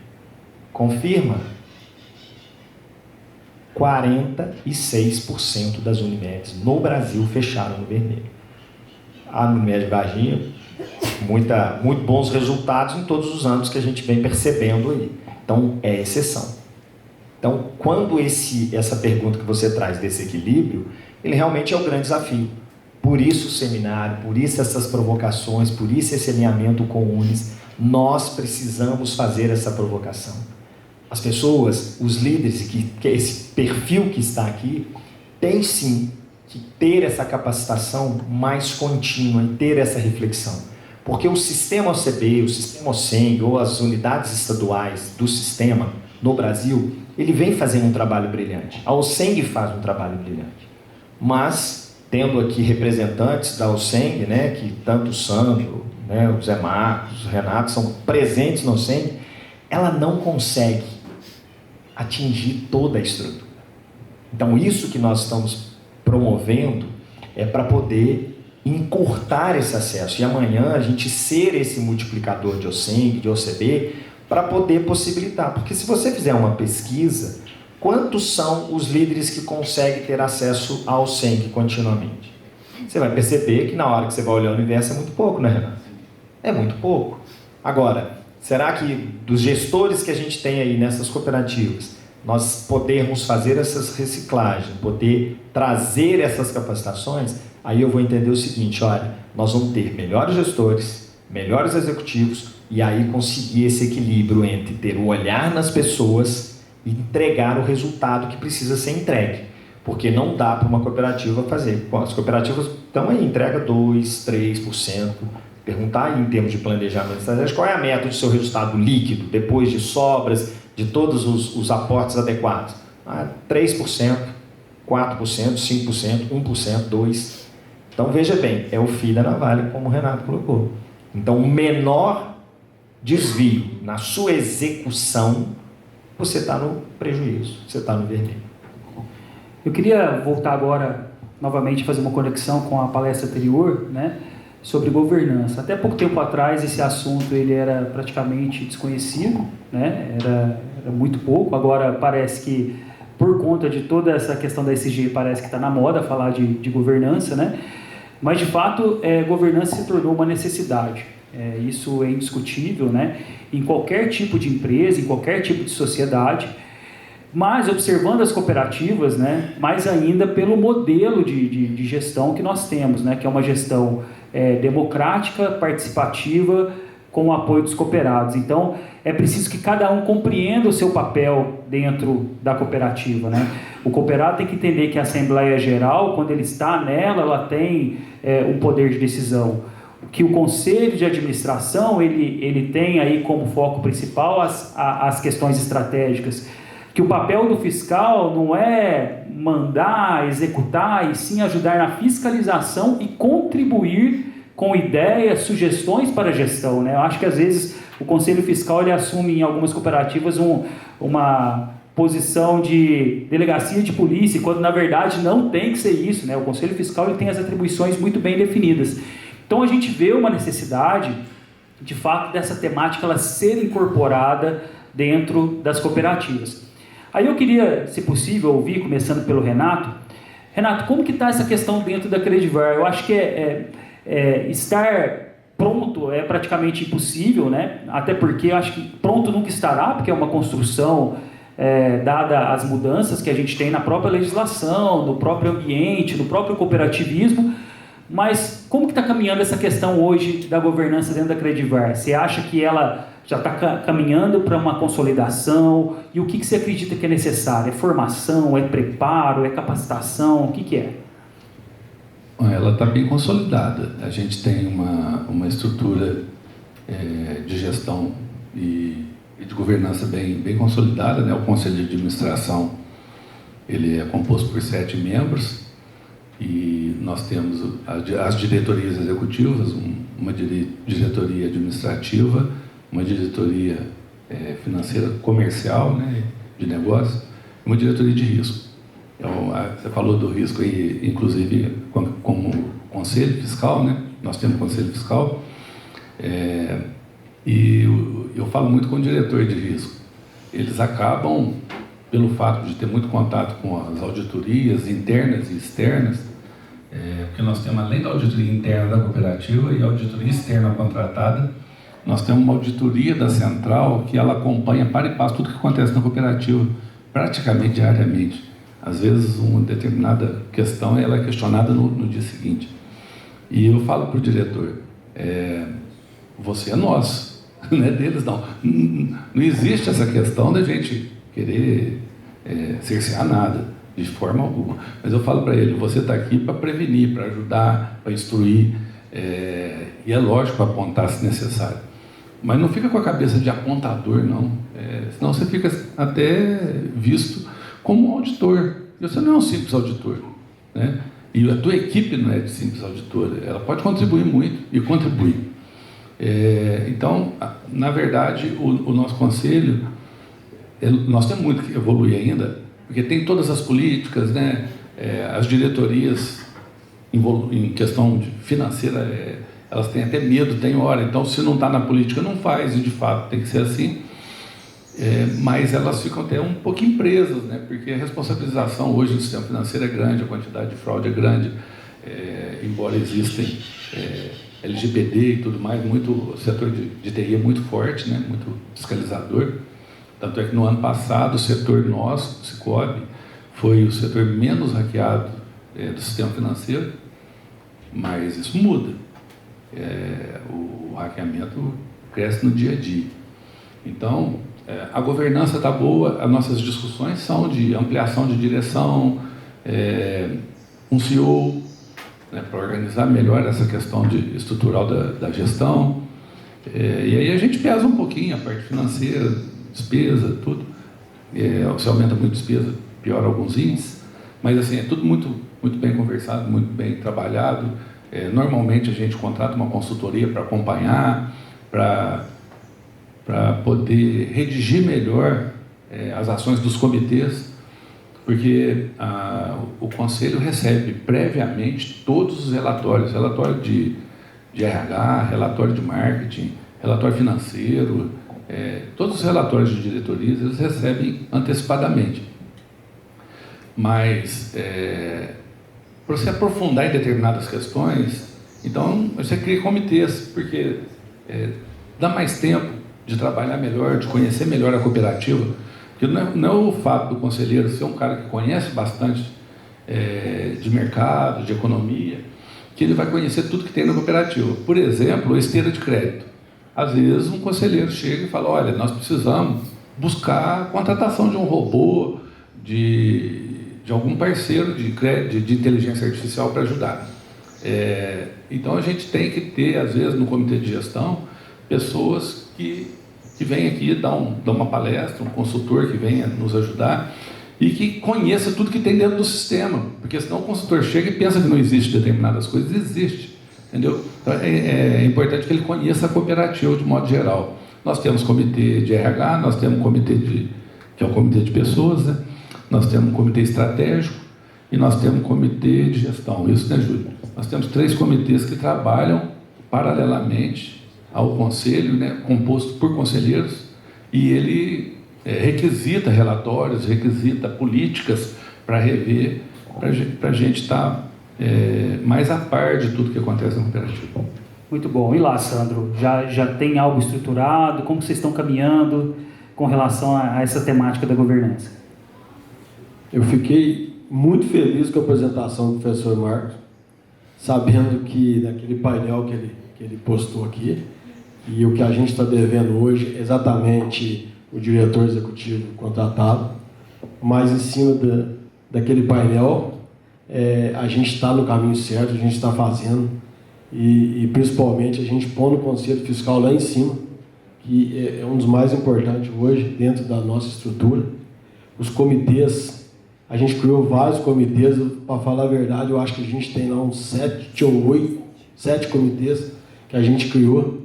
Confirma? 46% das Unimedes no Brasil fecharam no vermelho. A Unimed Varginha, muito bons resultados em todos os anos que a gente vem percebendo aí. Então, é exceção. Então, quando essa pergunta que você traz desse equilíbrio, ele realmente é o grande desafio. Por isso o seminário, por isso essas provocações, por isso esse alinhamento com o UNES, nós precisamos fazer essa provocação. As pessoas, os líderes, que esse perfil que está aqui, tem sim que ter essa capacitação mais contínua e ter essa reflexão. Porque o sistema OCB, o sistema OSENG, ou as unidades estaduais do sistema no Brasil, ele vem fazendo um trabalho brilhante. A OSENG faz um trabalho brilhante. Mas, tendo aqui representantes da OSENG, né, que tanto o Sandro, né, o Zé Marcos, o Renato são presentes na OSENG, ela não consegue atingir toda a estrutura. Então, isso que nós estamos promovendo é para poder encurtar esse acesso. E amanhã a gente ser esse multiplicador de OSENG, de OCB, para poder possibilitar. Porque se você fizer uma pesquisa, quantos são os líderes que conseguem ter acesso ao OSENG continuamente? Você vai perceber que na hora que você vai olhar o universo é muito pouco, né, Renato? É muito pouco. Agora, será que dos gestores que a gente tem aí nessas cooperativas, nós podermos fazer essas reciclagens, poder trazer essas capacitações, aí eu vou entender o seguinte, olha, nós vamos ter melhores gestores, melhores executivos, e aí conseguir esse equilíbrio entre ter o olhar nas pessoas e entregar o resultado que precisa ser entregue. Porque não dá para uma cooperativa fazer. As cooperativas estão aí, entrega 2%, 3%. Perguntar aí em termos de planejamento estratégico, qual é a meta do seu resultado líquido, depois de sobras, de todos os aportes adequados? 3%, 4%, 5%, 1%, 2%. Então, veja bem, é o fio da navalha, como o Renato colocou. Então, o menor desvio na sua execução, você está no prejuízo, você está no vermelho. Eu queria voltar agora, novamente, fazer uma conexão com a palestra anterior, né, sobre governança. Até pouco tempo atrás, esse assunto ele era praticamente desconhecido, né, era muito pouco. Agora, parece que, por conta de toda essa questão da ESG, parece que está na moda falar de governança, né? Mas, de fato, governança se tornou uma necessidade. Isso é indiscutível, né? Em qualquer tipo de empresa, em qualquer tipo de sociedade, mas observando as cooperativas, né, mais ainda pelo modelo de gestão que nós temos, né, que é uma gestão democrática, participativa, com o apoio dos cooperados. Então, é preciso que cada um compreenda o seu papel dentro da cooperativa, né? O cooperado tem que entender que a Assembleia Geral, quando ele está nela, ela tem um poder de decisão. Que o Conselho de Administração, ele tem aí como foco principal as questões estratégicas. Que o papel do fiscal não é mandar, executar, e sim ajudar na fiscalização e contribuir com ideias, sugestões para a gestão, né? Eu acho que às vezes o Conselho Fiscal ele assume em algumas cooperativas uma posição de delegacia de polícia, quando na verdade não tem que ser isso, né? O Conselho Fiscal ele tem as atribuições muito bem definidas. Então a gente vê uma necessidade, de fato, dessa temática ela ser incorporada dentro das cooperativas. Aí eu queria, se possível, ouvir, começando pelo Renato. Renato, como que está essa questão dentro da Credivar? Eu acho que estar pronto é praticamente impossível, né? Até porque eu acho que pronto nunca estará, porque é uma construção dada as mudanças que a gente tem na própria legislação, no próprio ambiente, no próprio cooperativismo. Mas como que está caminhando essa questão hoje da governança dentro da Credivar? Você acha que ela já está caminhando para uma consolidação? E o que você acredita que é necessário? É formação? É preparo? É capacitação? O que é? Ela está bem consolidada. A gente tem uma estrutura de gestão e de governança bem consolidada, né? O Conselho de Administração ele é composto por 7 membros e nós temos as diretorias executivas, uma diretoria administrativa, uma diretoria financeira comercial, né, de negócio, e uma diretoria de risco. Então, você falou do risco aí, inclusive como conselho fiscal, né? Nós temos conselho fiscal, e eu falo muito com o diretor de risco. Eles acabam, pelo fato de ter muito contato com as auditorias internas e externas, porque nós temos, além da auditoria interna da cooperativa e a auditoria externa contratada, nós temos uma auditoria da central que ela acompanha para e passo tudo que acontece na cooperativa, praticamente diariamente. Às vezes, uma determinada questão ela é questionada no dia seguinte. E eu falo para o diretor, você é nosso, não é deles não. Não existe essa questão da gente querer cercear nada, de forma alguma. Mas eu falo para ele, você está aqui para prevenir, para ajudar, para instruir, e é lógico apontar se necessário. Mas não fica com a cabeça de apontador, não. Senão você fica até visto como um auditor. E você não é um simples auditor, né? E a tua equipe não é de simples auditora. Ela pode contribuir muito e contribui. Então, na verdade, o nosso conselho, nós temos muito que evoluir ainda, porque tem todas as políticas, né? As diretorias em questão financeira, elas têm até medo, tem hora. Então, se não está na política, não faz, e de fato tem que ser assim. Mas elas ficam até um pouquinho presas, né? Porque a responsabilização hoje no sistema financeiro é grande, a quantidade de fraude é grande, embora existem LGPD e tudo mais, o setor de TI é muito forte, né? Muito fiscalizador, Tanto é que no ano passado o setor nosso, do Cicobi, foi o setor menos hackeado do sistema financeiro, mas isso muda. O hackeamento cresce no dia a dia. Então, a governança está boa, as nossas discussões são de ampliação de direção, um CEO, né, para organizar melhor essa questão estrutural da gestão. E aí a gente pesa um pouquinho a parte financeira, despesa, tudo. Se aumenta muito despesa, piora alguns índices, mas assim, é tudo muito, muito bem conversado, muito bem trabalhado. Normalmente a gente contrata uma consultoria para acompanhar, para poder redigir melhor as ações dos comitês, porque o Conselho recebe previamente todos os relatórios, relatório de RH, relatório de marketing, relatório financeiro, todos os relatórios de diretorias eles recebem antecipadamente. Mas, para você aprofundar em determinadas questões, então você cria comitês, porque dá mais tempo de trabalhar melhor, de conhecer melhor a cooperativa, porque não é o fato do conselheiro ser um cara que conhece bastante de mercado, de economia, que ele vai conhecer tudo que tem na cooperativa. Por exemplo, a esteira de crédito. Às vezes um conselheiro chega e fala, olha, nós precisamos buscar a contratação de um robô, de algum parceiro de crédito, de inteligência artificial para ajudar. Então a gente tem que ter, às vezes, no comitê de gestão, pessoas que vêm aqui dar uma palestra, um consultor que venha nos ajudar e que conheça tudo que tem dentro do sistema, porque senão o consultor chega e pensa que não existe determinadas coisas, existe, entendeu? Então é importante que ele conheça a cooperativa de modo geral. Nós temos comitê de RH, nós temos comitê que é o comitê de pessoas, né? Nós temos um comitê estratégico e nós temos um comitê de gestão, isso, né, Júlio? Nós temos 3 comitês que trabalham paralelamente ao conselho, né, composto por conselheiros, e ele requisita relatórios, requisita políticas para rever, para a gente estar mais a par de tudo que acontece na cooperativa. Muito bom. E lá, Sandro, já tem algo estruturado? Como vocês estão caminhando com relação a essa temática da governança? Eu fiquei muito feliz com a apresentação do professor Marcos, sabendo que naquele painel que ele postou aqui, e o que a gente está devendo hoje é exatamente o diretor executivo contratado, mas em cima daquele painel, a gente está no caminho certo, a gente está fazendo, e principalmente a gente põe o Conselho Fiscal lá em cima, que é um dos mais importantes hoje dentro da nossa estrutura. Os comitês, a gente criou vários comitês, para falar a verdade, eu acho que a gente tem lá uns 7 ou 8, 7 comitês que a gente criou.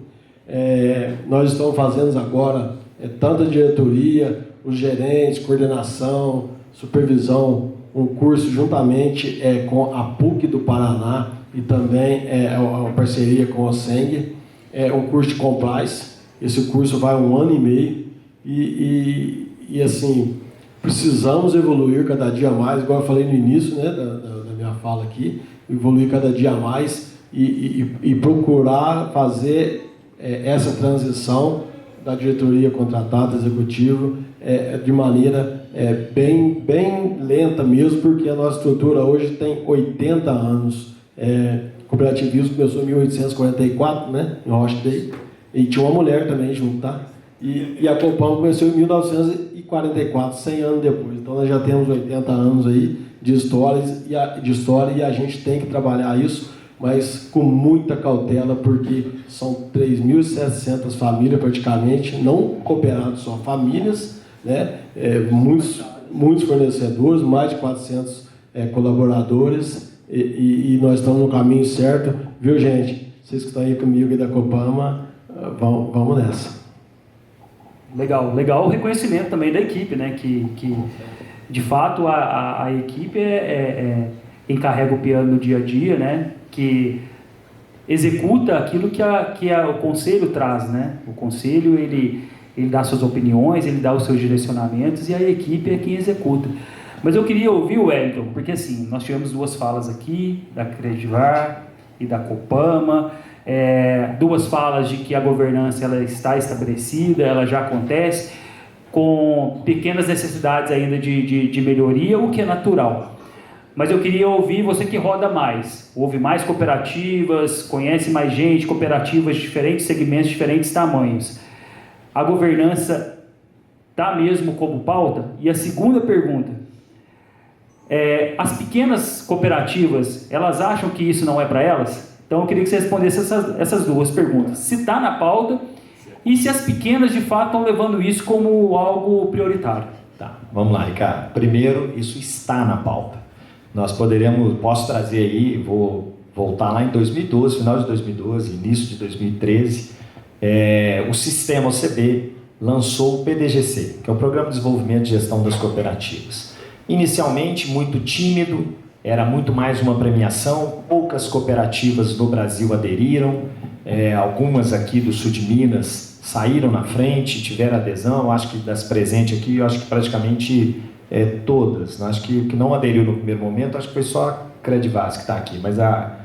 Nós estamos fazendo agora tanto a diretoria, os gerentes, coordenação, supervisão, um curso juntamente com a PUC do Paraná e também a parceria com a SENG, um curso de compliance. Esse curso vai 1 ano e meio e assim, precisamos evoluir cada dia mais, igual eu falei no início, né, da minha fala aqui, evoluir cada dia mais e procurar fazer essa transição da diretoria contratada, executivo, de maneira bem lenta mesmo, porque a nossa estrutura hoje tem 80 anos. O cooperativismo começou em 1844, né, em Rochdale, e tinha uma mulher também junto, tá? E a Copam começou em 1944, 100 anos depois. Então nós já temos 80 anos aí de história e a gente tem que trabalhar isso, mas com muita cautela, porque são 3.700 famílias praticamente, não cooperados, só famílias, né? Muitos fornecedores, mais de 400 colaboradores, e nós estamos no caminho certo, viu, gente? Vocês que estão aí comigo e da Copama, vamos nessa. Legal o reconhecimento também da equipe, né? Que de fato a equipe encarrega o piano no dia a dia, né? Que executa aquilo que o conselho traz, né? O conselho ele dá suas opiniões, ele dá os seus direcionamentos e a equipe é quem executa. Mas eu queria ouvir o Wellington, porque assim, nós tivemos 2 falas aqui, da Credivar e da Copama, 2 falas de que a governança ela está estabelecida, ela já acontece. com pequenas necessidades ainda de melhoria, o que é natural. Mas eu queria ouvir você que roda mais, ouve mais cooperativas, conhece mais gente, cooperativas de diferentes segmentos, diferentes tamanhos. A governança está mesmo como pauta? E a segunda pergunta, as pequenas cooperativas, elas acham que isso não é para elas? Então eu queria que você respondesse essas duas perguntas. Se está na pauta e se as pequenas de fato estão levando isso como algo prioritário. Tá, vamos lá, Ricardo. Primeiro, isso está na pauta. Posso trazer aí, vou voltar lá em 2012, final de 2012, início de 2013, o sistema OCB lançou o PDGC, que é o Programa de Desenvolvimento e Gestão das Cooperativas. Inicialmente muito tímido, era muito mais uma premiação, poucas cooperativas do Brasil aderiram, algumas aqui do sul de Minas saíram na frente, tiveram adesão, acho que das presentes aqui, eu acho que praticamente todas. Acho que o que não aderiu no primeiro momento, acho que foi só a Credivas que está aqui, mas a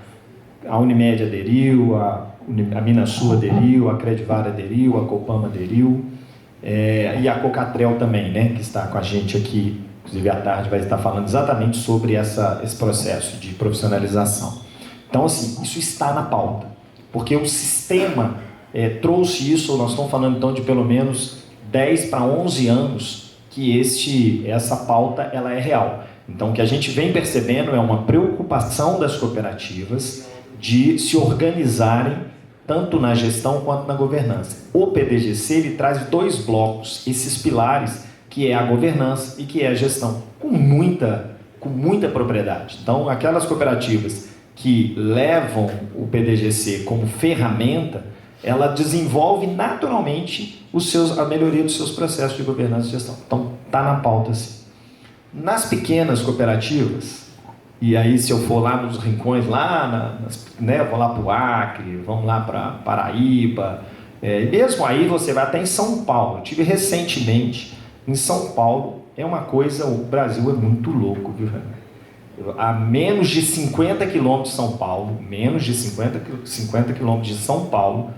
Unimed aderiu, a Minasul aderiu, a Credivar aderiu, a Copama aderiu, e a Cocatrel também, né, que está com a gente aqui, inclusive à tarde vai estar falando exatamente sobre esse processo de profissionalização. Então, assim, isso está na pauta, porque o sistema trouxe isso, nós estamos falando então de pelo menos 10 para 11 anos, que essa pauta ela é real. Então, o que a gente vem percebendo é uma preocupação das cooperativas de se organizarem tanto na gestão quanto na governança. O PDGC ele traz 2 blocos, esses pilares, que é a governança e que é a gestão, com muita propriedade. Então, aquelas cooperativas que levam o PDGC como ferramenta, ela desenvolve naturalmente a melhoria dos seus processos de governança e gestão. Então, está na pauta, sim. Nas pequenas cooperativas, e aí se eu for lá nos rincões, eu vou lá para o Acre, vamos lá para Paraíba, mesmo aí você vai até em São Paulo. Eu tive recentemente em São Paulo, o Brasil é muito louco, viu, Renan? A menos de 50 quilômetros de São Paulo, menos de 50 quilômetros de São Paulo,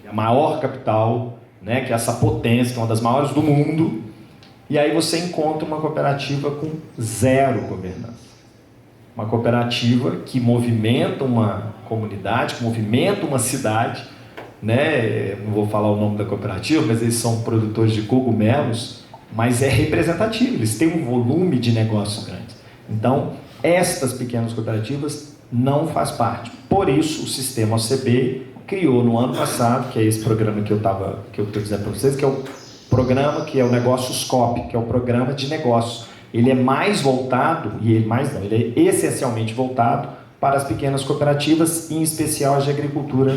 a maior capital, né, que é essa potência, que é uma das maiores do mundo, e aí você encontra uma cooperativa com 0 governança. Uma cooperativa que movimenta uma comunidade, que movimenta uma cidade, né? Não vou falar o nome da cooperativa, mas eles são produtores de cogumelos, mas é representativo, eles têm um volume de negócio grande. Então, estas pequenas cooperativas não faz parte. Por isso, o sistema OCB criou no ano passado, que é esse programa que eu estou dizendo para vocês, que é o programa que é o Negócio Scope, que é o programa de negócio. Ele é mais voltado, ele é essencialmente voltado para as pequenas cooperativas, em especial as de agricultura,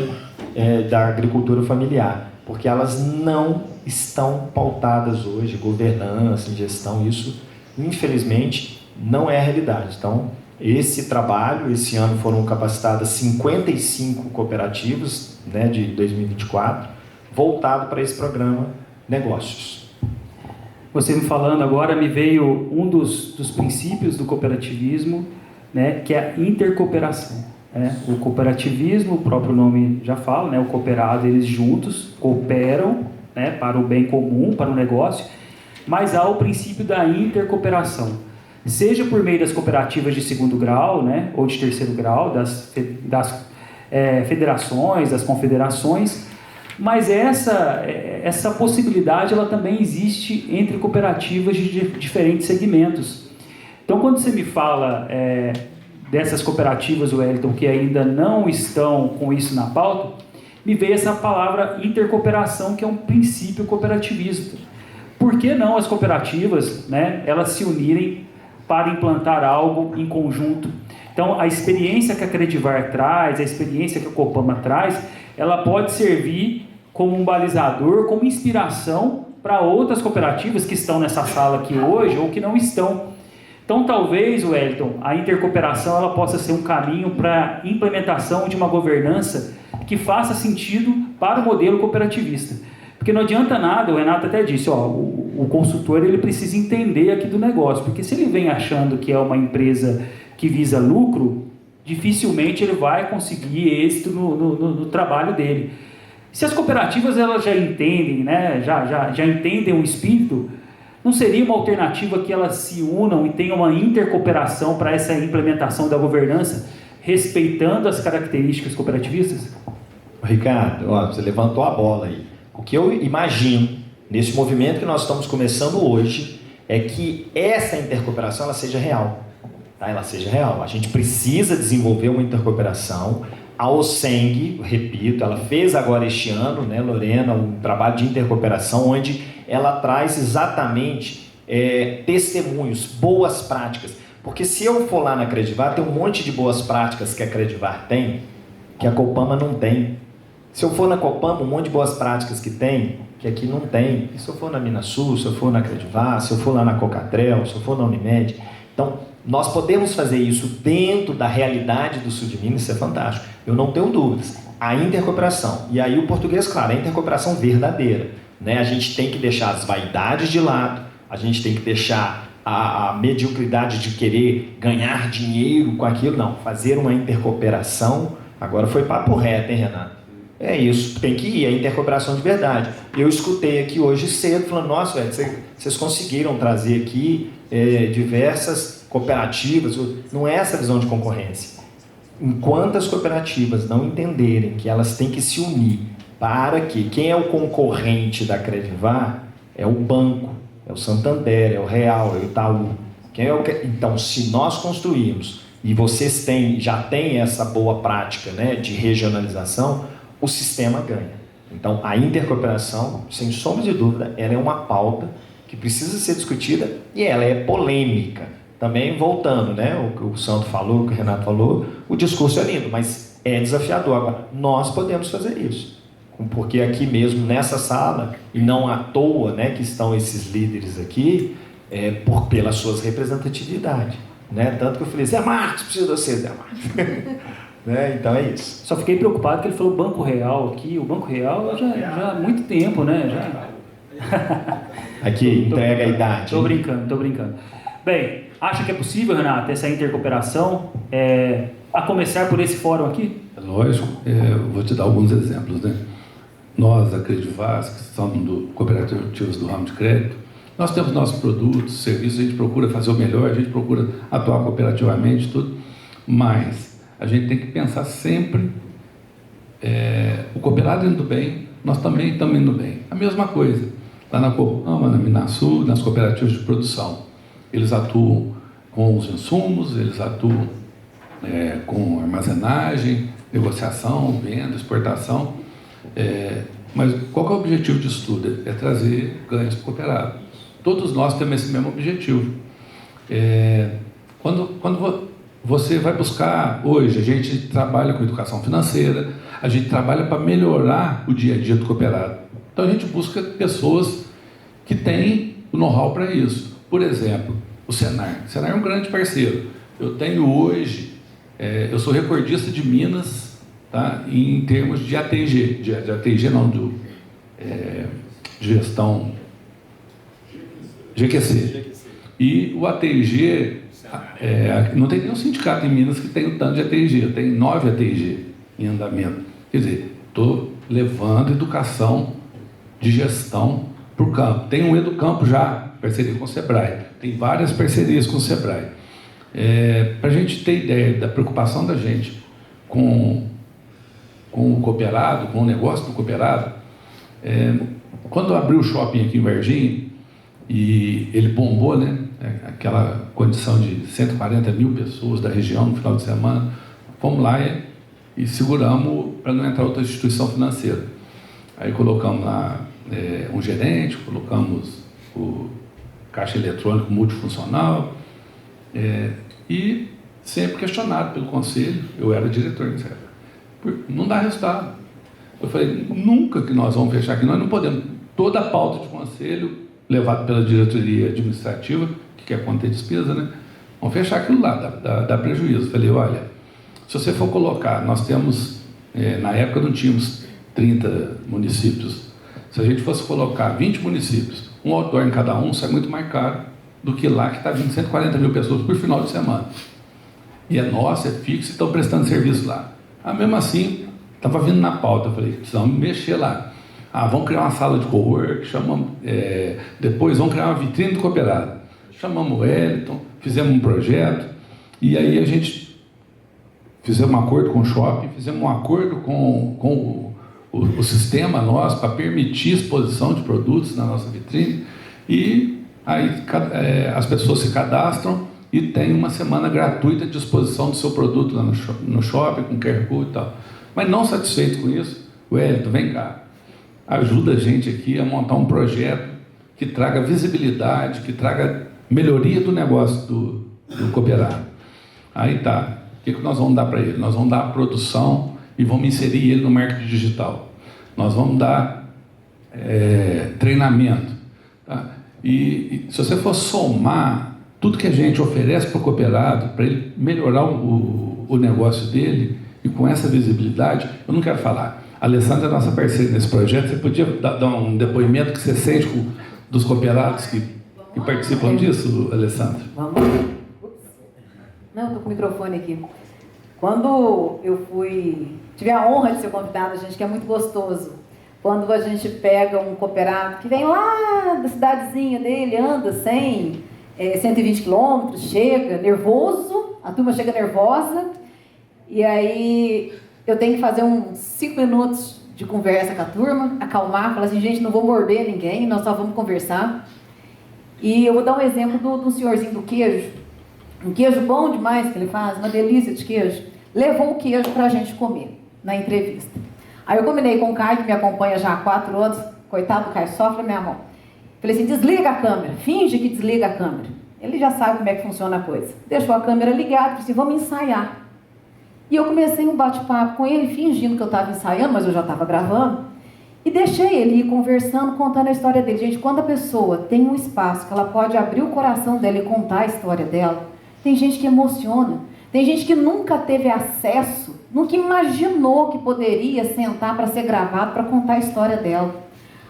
da agricultura familiar, porque elas não estão pautadas hoje, governança, gestão, isso infelizmente não é a realidade. Então, esse trabalho, esse ano foram capacitadas 55 cooperativas, né, de 2024, voltado para esse programa Negócios. Você me falando agora, me veio um dos princípios do cooperativismo, né, que é a intercooperação. O cooperativismo, o próprio nome já fala, né, o cooperado, eles juntos cooperam, né, para o bem comum, para o negócio, mas há o princípio da intercooperação. Seja por meio das cooperativas de 2º grau, né, ou de 3º grau, das federações, das confederações, mas essa possibilidade ela também existe entre cooperativas de diferentes segmentos. Então, quando você me fala dessas cooperativas, Wellington, que ainda não estão com isso na pauta, me veio essa palavra intercooperação, que é um princípio cooperativista. Por que não as cooperativas, né, elas se unirem para implantar algo em conjunto? Então, a experiência que a Credivar traz, a experiência que a Copama traz, ela pode servir como um balizador, como inspiração para outras cooperativas que estão nessa sala aqui hoje ou que não estão. Então, talvez, Wellington, a intercooperação ela possa ser um caminho para a implementação de uma governança que faça sentido para o modelo cooperativista. Porque não adianta nada, o Renato até disse, o consultor ele precisa entender aqui do negócio, porque se ele vem achando que é uma empresa que visa lucro, dificilmente ele vai conseguir êxito no trabalho dele. Se as cooperativas elas já entendem, né, já entendem o espírito, Não seria uma alternativa que elas se unam e tenham uma intercooperação para essa implementação da governança, respeitando as características cooperativistas? Ricardo, ó, você levantou a bola aí. O que eu imagino nesse movimento que nós estamos começando hoje é que essa intercooperação ela seja real. Tá? Ela seja real. A gente precisa desenvolver uma intercooperação. A OSENG, repito, ela fez agora este ano, né, Lorena, um trabalho de intercooperação onde ela traz exatamente testemunhos, boas práticas. Porque se eu for lá na Credivar, tem um monte de boas práticas que a Credivar tem, que a Copama não tem. Se eu for na Copama, um monte de boas práticas que tem, que aqui não tem. E se eu for na Minasul, se eu for na Credivar, se eu for lá na Cocatrel, se eu for na Unimed. Então, nós podemos fazer isso dentro da realidade do sul de Minas, isso é fantástico. Eu não tenho dúvidas. A intercooperação, e aí o português, claro, a intercooperação verdadeira. Né? A gente tem que deixar as vaidades de lado, a gente tem que deixar a mediocridade de querer ganhar dinheiro com aquilo, não. Fazer uma intercooperação, agora foi papo reto, hein, Renato? É isso, tem que ir, a intercooperação de verdade. Eu escutei aqui hoje cedo, falando, nossa, velho, vocês conseguiram trazer aqui diversas cooperativas, não é essa visão de concorrência. Enquanto as cooperativas não entenderem que elas têm que se unir para que quem é o concorrente da Credivar é o banco, é o Santander, é o Real, é o Itaú. Então, se nós construirmos, e vocês já têm essa boa prática, né, de regionalização, o sistema ganha. Então, a intercooperação, sem sombra de dúvida, ela é uma pauta que precisa ser discutida e ela é polêmica. Também voltando, né, o que o Sandro falou, o que o Renato falou, o discurso é lindo, mas é desafiador. Agora, nós podemos fazer isso. Porque aqui mesmo, nessa sala, e não à toa, né, que estão esses líderes aqui, pelas suas representatividades. Né? Tanto que eu falei, Zé Marcos, preciso de você, Zé Marcos. Né? Então é isso. Só fiquei preocupado que ele falou Banco Real aqui. O Banco Real já há muito tempo, né? Aqui, entrega a idade. Tô brincando. Bem, acha que é possível, Renato, essa intercooperação, a começar por esse fórum aqui? Lógico, vou te dar alguns exemplos, né? Nós, a Credivar, que somos cooperativas do ramo de crédito, nós temos nossos produtos, serviços, a gente procura fazer o melhor, a gente procura atuar cooperativamente, tudo, mas a gente tem que pensar sempre o cooperado indo bem, nós também estamos indo bem. A mesma coisa, lá na Copama, na Minasul, nas cooperativas de produção. Eles atuam com os insumos, eles atuam com armazenagem, negociação, venda, exportação. Mas qual que é o objetivo disso tudo? É trazer ganhos para o cooperado. Todos nós temos esse mesmo objetivo. Quando você vai buscar, hoje, a gente trabalha com educação financeira, a gente trabalha para melhorar o dia a dia do cooperado. Então a gente busca pessoas que têm o know-how para isso. Por exemplo, o Senar. O Senar é um grande parceiro. Eu tenho hoje, eu sou recordista de Minas, tá? Em termos de ATG, de ATG não, de gestão GQC. E o ATG, não tem nenhum sindicato em Minas que tenha o tanto de ATG, eu tenho 9 ATG em andamento. Quer dizer, estou levando educação de gestão para o campo. Tem um Educampo já, parceria com o Sebrae, tem várias parcerias com o Sebrae. Para a gente ter ideia da preocupação da gente com o cooperado, com o negócio do cooperado, quando abriu o shopping aqui em Varginha, e ele bombou, né? Aquela condição de 140 mil pessoas da região no final de semana, fomos lá e seguramos para não entrar outra instituição financeira. Aí colocamos lá um gerente, colocamos o caixa eletrônico multifuncional, e sempre questionado pelo conselho, eu era diretor nessa época, não dá resultado. Eu falei, nunca que nós vamos fechar aqui, nós não podemos, toda a pauta de conselho levado pela diretoria administrativa, que quer conter despesa, né? Vamos fechar aquilo lá, dá prejuízo. Falei, olha, se você for colocar, nós temos, na época não tínhamos 30 municípios, se a gente fosse colocar 20 municípios, um outdoor em cada um, sai muito mais caro do que lá que está vindo 140 mil pessoas por final de semana. E é nosso, é fixo, e estão prestando serviço lá. Mesmo assim, estava vindo na pauta, eu falei, precisamos mexer lá. vamos criar uma sala de cowork, depois vamos criar uma vitrine do cooperado. Chamamos o Wellington, fizemos um projeto, e aí a gente fizemos um acordo com o shopping, fizemos um acordo com o sistema nosso para permitir exposição de produtos na nossa vitrine, e aí as pessoas se cadastram e tem uma semana gratuita de exposição do seu produto lá no shopping, com QR Code e tal. Mas não satisfeito com isso, Wellington, vem cá, ajuda a gente aqui a montar um projeto que traga visibilidade, que traga melhoria do negócio do cooperado. Aí tá, o que nós vamos dar para ele? Nós vamos dar a produção e vamos inserir ele no marketing digital. Nós vamos dar treinamento. Tá? E se você for somar tudo que a gente oferece para o cooperado, para ele melhorar o negócio dele, e com essa visibilidade, eu não quero falar. A Alessandra é nossa parceira nesse projeto. Você podia dar um depoimento que você sente dos cooperados que participam disso, Alessandra? Vamos. Não, estou com o microfone aqui. Quando eu tive a honra de ser convidada, gente, que é muito gostoso. Quando a gente pega um cooperado que vem lá da cidadezinha dele, anda 120 quilômetros, chega nervoso, a turma chega nervosa, e aí eu tenho que fazer uns 5 minutos de conversa com a turma, acalmar, falar assim, gente, não vou morder ninguém, nós só vamos conversar. E eu vou dar um exemplo do senhorzinho do queijo, um queijo bom demais que ele faz, uma delícia de queijo, levou o queijo para a gente comer na entrevista. Aí eu combinei com o Caio, que me acompanha já há 4 anos, coitado do Caio, sofre a minha mão. Falei assim, desliga a câmera, finge que desliga a câmera. Ele já sabe como é que funciona a coisa. Deixou a câmera ligada, falei assim, vamos ensaiar. E eu comecei um bate-papo com ele, fingindo que eu estava ensaiando, mas eu já estava gravando. E deixei ele ir conversando, contando a história dele. Gente, quando a pessoa tem um espaço que ela pode abrir o coração dela e contar a história dela, tem gente que emociona. Tem gente que nunca teve acesso, nunca imaginou que poderia sentar para ser gravado, para contar a história dela.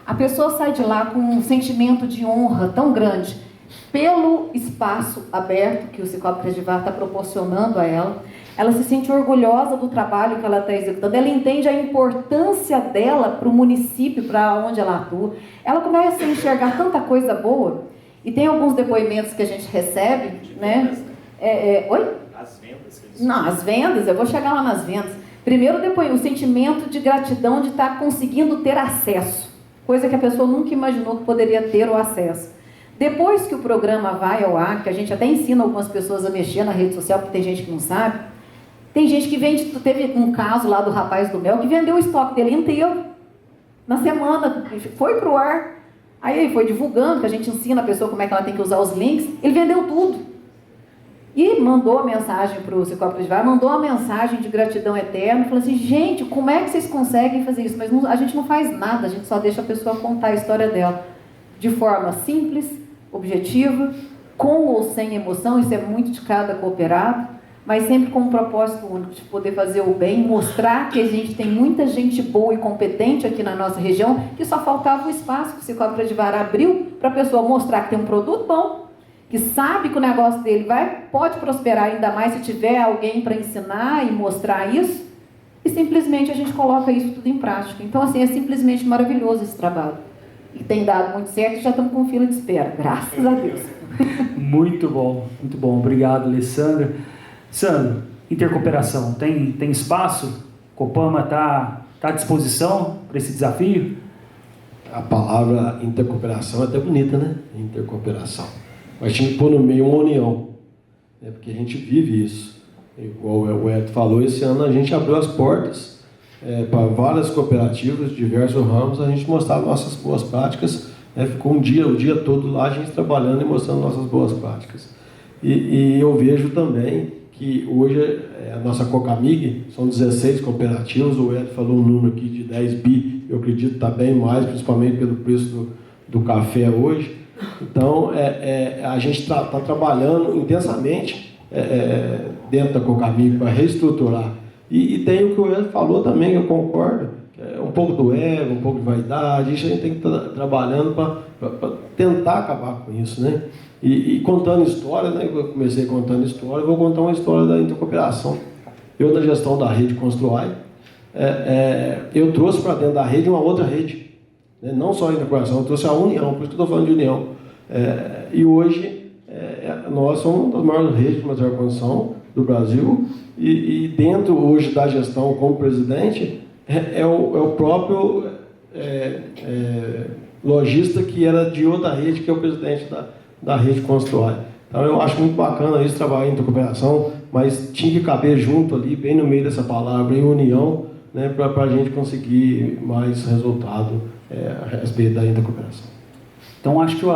A pessoa sai de lá com um sentimento de honra tão grande pelo espaço aberto que o Cicobi Credivar está proporcionando a ela. Ela se sente orgulhosa do trabalho que ela está executando. Ela entende a importância dela para o município, para onde ela atua. Ela começa a enxergar tanta coisa boa. E tem alguns depoimentos que a gente recebe, né? Oi? As vendas. Não, as vendas, eu vou chegar lá nas vendas. Primeiro, depois, o sentimento de gratidão de estar conseguindo ter acesso. Coisa que a pessoa nunca imaginou que poderia ter o acesso. Depois que o programa vai ao ar, que a gente até ensina algumas pessoas a mexer na rede social, porque tem gente que não sabe, tem gente que vende, teve um caso lá do rapaz do mel, que vendeu o estoque dele inteiro, na semana, foi para o ar, aí ele foi divulgando, que a gente ensina a pessoa como é que ela tem que usar os links, ele vendeu tudo. E mandou a mensagem para o Cicobi Credivar, mandou a mensagem de gratidão eterna, falou assim, gente, como é que vocês conseguem fazer isso? Mas a gente não faz nada, a gente só deixa a pessoa contar a história dela, de forma simples, objetiva, com ou sem emoção, isso é muito de cada cooperado, mas sempre com um propósito único, de poder fazer o bem, mostrar que a gente tem muita gente boa e competente aqui na nossa região, que só faltava o espaço que o Cicobi Credivar abriu para a pessoa mostrar que tem um produto bom, que sabe que o negócio dele pode prosperar, ainda mais se tiver alguém para ensinar e mostrar isso, e simplesmente a gente coloca isso tudo em prática. Então, assim, é simplesmente maravilhoso esse trabalho. E tem dado muito certo e já estamos com fila de espera, graças a Deus. Muito bom, muito bom. Obrigado, Alessandra. Sandro, intercooperação, tem espaço? Copama está à disposição para esse desafio? A palavra intercooperação é até bonita, né? Intercooperação. Mas tinha que pôr no meio uma união, né? Porque a gente vive isso. Igual o Ed falou, esse ano a gente abriu as portas para várias cooperativas, diversos ramos, a gente mostrava nossas boas práticas, né? Ficou o dia todo lá, a gente trabalhando e mostrando nossas boas práticas. E eu vejo também que hoje a nossa Cocamig são 16 cooperativas, o Ed falou um número aqui de 10 bi, eu acredito que está bem mais, principalmente pelo preço do café hoje. Então, a gente está trabalhando intensamente dentro da Cocamig para reestruturar. E tem o que o Ed falou também, eu concordo, um pouco do ego, um pouco de vaidade, isso a gente tem que estar trabalhando para tentar acabar com isso, né? E contando histórias, né? Eu comecei contando histórias, vou contar uma história da intercooperação. Eu, na gestão da rede Construai, eu trouxe para dentro da rede uma outra rede, né? Não só a intercooperação, eu trouxe a união, por isso que eu estou falando de união. E hoje, nós somos uma das maiores redes de material de construção do Brasil, e dentro hoje da gestão como presidente, é o próprio lojista que era de outra rede, que é o presidente da rede construtora. Então eu acho muito bacana isso, trabalhar em intercooperação, mas tinha que caber junto ali, bem no meio dessa palavra, em união, né, para a gente conseguir mais resultado a respeito da intercooperação. Então acho que eu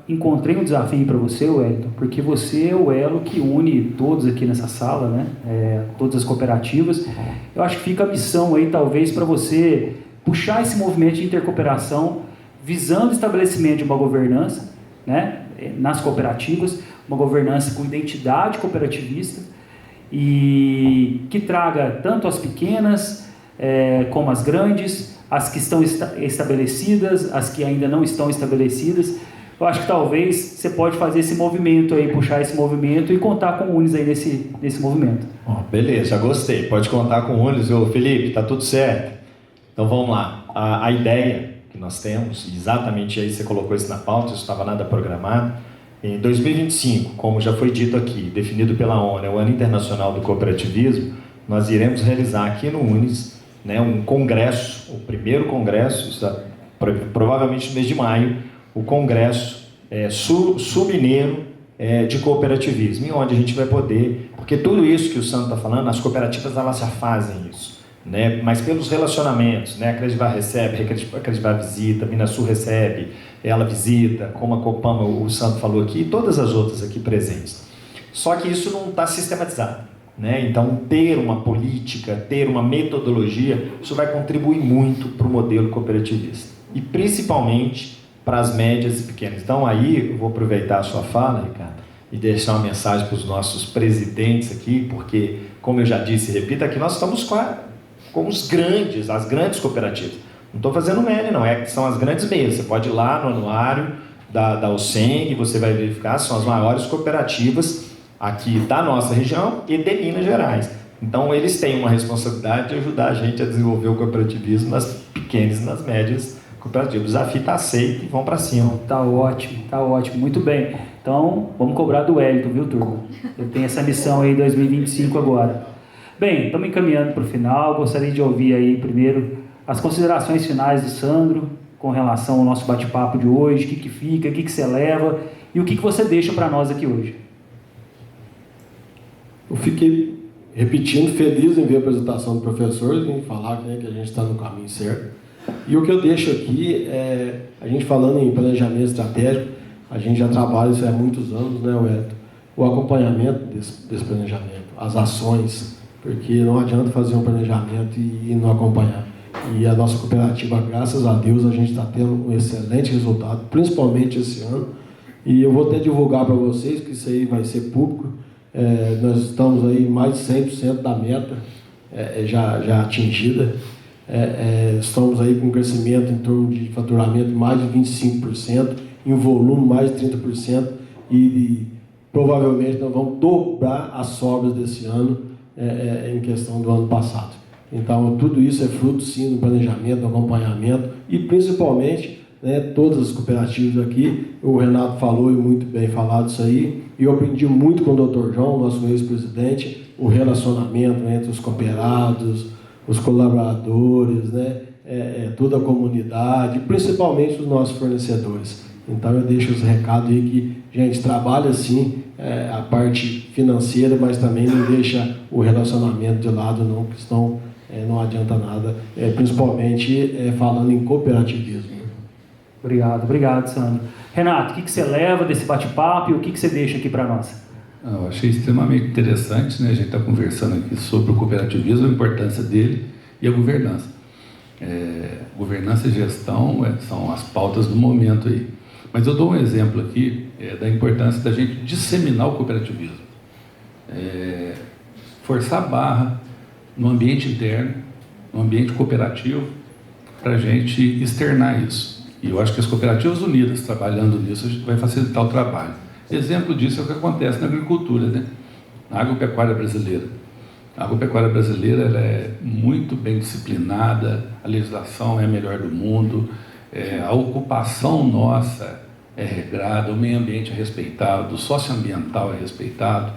encontrei um desafio para você, Wellington, porque você é o elo que une todos aqui nessa sala, né? Todas as cooperativas. Eu acho que fica a missão aí, talvez, para você puxar esse movimento de intercooperação, visando o estabelecimento de uma governança, né, nas cooperativas, uma governança com identidade cooperativista, e que traga tanto as pequenas como as grandes, as que estão estabelecidas, as que ainda não estão estabelecidas. Eu acho que talvez você pode fazer esse movimento aí, puxar esse movimento e contar com o Unis aí nesse movimento. Beleza, já gostei. Pode contar com o Unis, Felipe, tá tudo certo. Então vamos lá. A ideia que nós temos, exatamente aí você colocou isso na pauta, isso estava nada programado. Em 2025, como já foi dito aqui, definido pela ONU, é o Ano Internacional do Cooperativismo, nós iremos realizar aqui no Unis, né, um congresso, o primeiro congresso, provavelmente no mês de maio, o congresso sul-mineiro de cooperativismo, em onde a gente vai poder, porque tudo isso que o Sandro está falando, as cooperativas elas já fazem isso, né? Mas pelos relacionamentos, né? A Credivar recebe, a Credivar visita, a Minasul recebe, ela visita, como a Copama, o Sandro falou aqui, e todas as outras aqui presentes. Só que isso não está sistematizado, né? Então, ter uma política, ter uma metodologia, isso vai contribuir muito para o modelo cooperativista. E principalmente para as médias e pequenas. Então, aí, eu vou aproveitar a sua fala, Ricardo, e deixar uma mensagem para os nossos presidentes aqui, porque, como eu já disse e repito, aqui nós estamos com as grandes cooperativas. Não estou fazendo média, não, são as grandes mesas. Você pode ir lá no anuário da OSENG, você vai verificar, são as maiores cooperativas aqui da nossa região e de Minas Gerais. Então, eles têm uma responsabilidade de ajudar a gente a desenvolver o cooperativismo nas pequenas e nas médias cooperativas. O desafio está aceito e vão para cima. Tá ótimo, muito bem. Então, vamos cobrar do Wellington, viu, turma? Eu tenho essa missão aí em 2025 agora. Bem, estamos encaminhando para o final. Gostaria de ouvir aí primeiro as considerações finais do Sandro com relação ao nosso bate-papo de hoje, o que fica, o que você leva e o que você deixa para nós aqui hoje. Eu fiquei repetindo, feliz em ver a apresentação do professor, em falar, né, que a gente está no caminho certo. E o que eu deixo aqui a gente falando em planejamento estratégico, a gente já trabalha isso há muitos anos, né, Wellington? O acompanhamento desse planejamento, as ações, porque não adianta fazer um planejamento e não acompanhar. E a nossa cooperativa, graças a Deus, a gente está tendo um excelente resultado, principalmente esse ano. E eu vou até divulgar para vocês que isso aí vai ser público. Nós estamos aí mais de 100% da meta já atingida. Estamos aí com um crescimento em torno de faturamento de mais de 25%, em volume mais de 30%, e provavelmente nós vamos dobrar as sobras desse ano em questão do ano passado. Então, tudo isso é fruto, sim, do planejamento, do acompanhamento e, principalmente, né, todas as cooperativas aqui. O Renato falou, e muito bem falado isso aí, e eu aprendi muito com o Dr. João, nosso ex-presidente, o relacionamento entre os cooperados, os colaboradores, né, toda a comunidade, principalmente os nossos fornecedores. Então, eu deixo esse recado aí que, gente, trabalha, sim, a parte financeira, mas também não deixa o relacionamento de lado, não, porque senão não adianta nada, principalmente falando em cooperativismo. Obrigado, Sandro. Renato, o que você leva desse bate-papo e o que você deixa aqui para nós? Eu achei extremamente interessante, né? A gente está conversando aqui sobre o cooperativismo, a importância dele e a governança. Governança e gestão são as pautas do momento aí. Mas eu dou um exemplo aqui da importância da gente disseminar o cooperativismo. Forçar a barra no ambiente interno, no ambiente cooperativo, para a gente externar isso. E eu acho que as cooperativas unidas, trabalhando nisso, a gente vai facilitar o trabalho. Exemplo disso é o que acontece na agricultura, né? Na agropecuária brasileira. A agropecuária brasileira ela é muito bem disciplinada, a legislação é a melhor do mundo, a ocupação nossa é regrada, o meio ambiente é respeitado, o socioambiental é respeitado.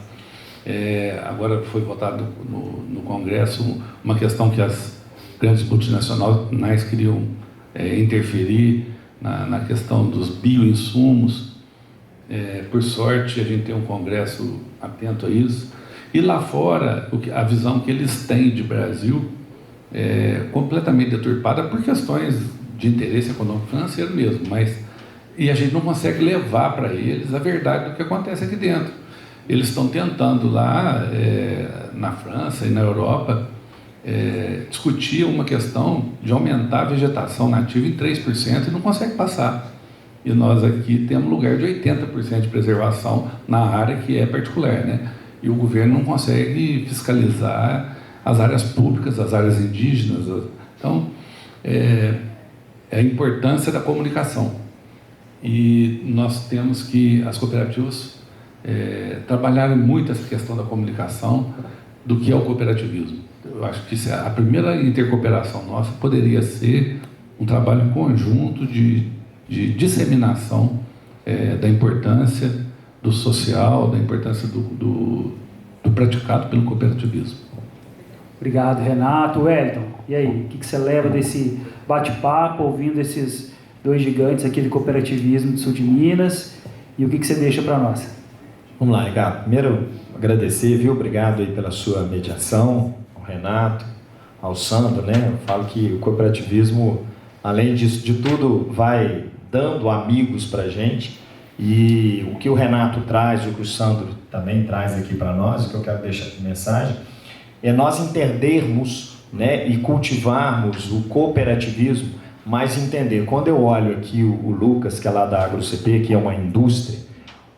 Agora foi votado no Congresso uma questão que as grandes multinacionais queriam interferir na questão dos bioinsumos. Por sorte, a gente tem um Congresso atento a isso. E lá fora, a visão que eles têm de Brasil é completamente deturpada por questões de interesse econômico financeiro mesmo, e a gente não consegue levar para eles a verdade do que acontece aqui dentro. Eles estão tentando lá, na França e na Europa, discutir uma questão de aumentar a vegetação nativa em 3% e não consegue passar. E nós aqui temos lugar de 80% de preservação na área que é particular, né? E o governo não consegue fiscalizar as áreas públicas, as áreas indígenas. Então, a importância da comunicação. E nós temos que, as cooperativas, trabalharem muito essa questão da comunicação do que é o cooperativismo. Eu acho que a primeira intercooperação nossa poderia ser um trabalho conjunto de disseminação da importância do social, da importância do praticado pelo cooperativismo. Obrigado, Renato. Wellington, e aí? O que você leva desse bate-papo, ouvindo esses dois gigantes aqui do cooperativismo do sul de Minas? E o que você deixa para nós? Vamos lá, Ricardo. Primeiro, agradecer, viu? Obrigado aí pela sua mediação, ao Renato, ao Sandro, né? Eu falo que o cooperativismo, além disso, de tudo, vai dando amigos para a gente. E o que o Renato traz, o que o Sandro também traz aqui para nós, o que eu quero deixar de mensagem, é nós entendermos, né, e cultivarmos o cooperativismo, mas entender. Quando eu olho aqui o Lucas, que é lá da AgroCP, que é uma indústria,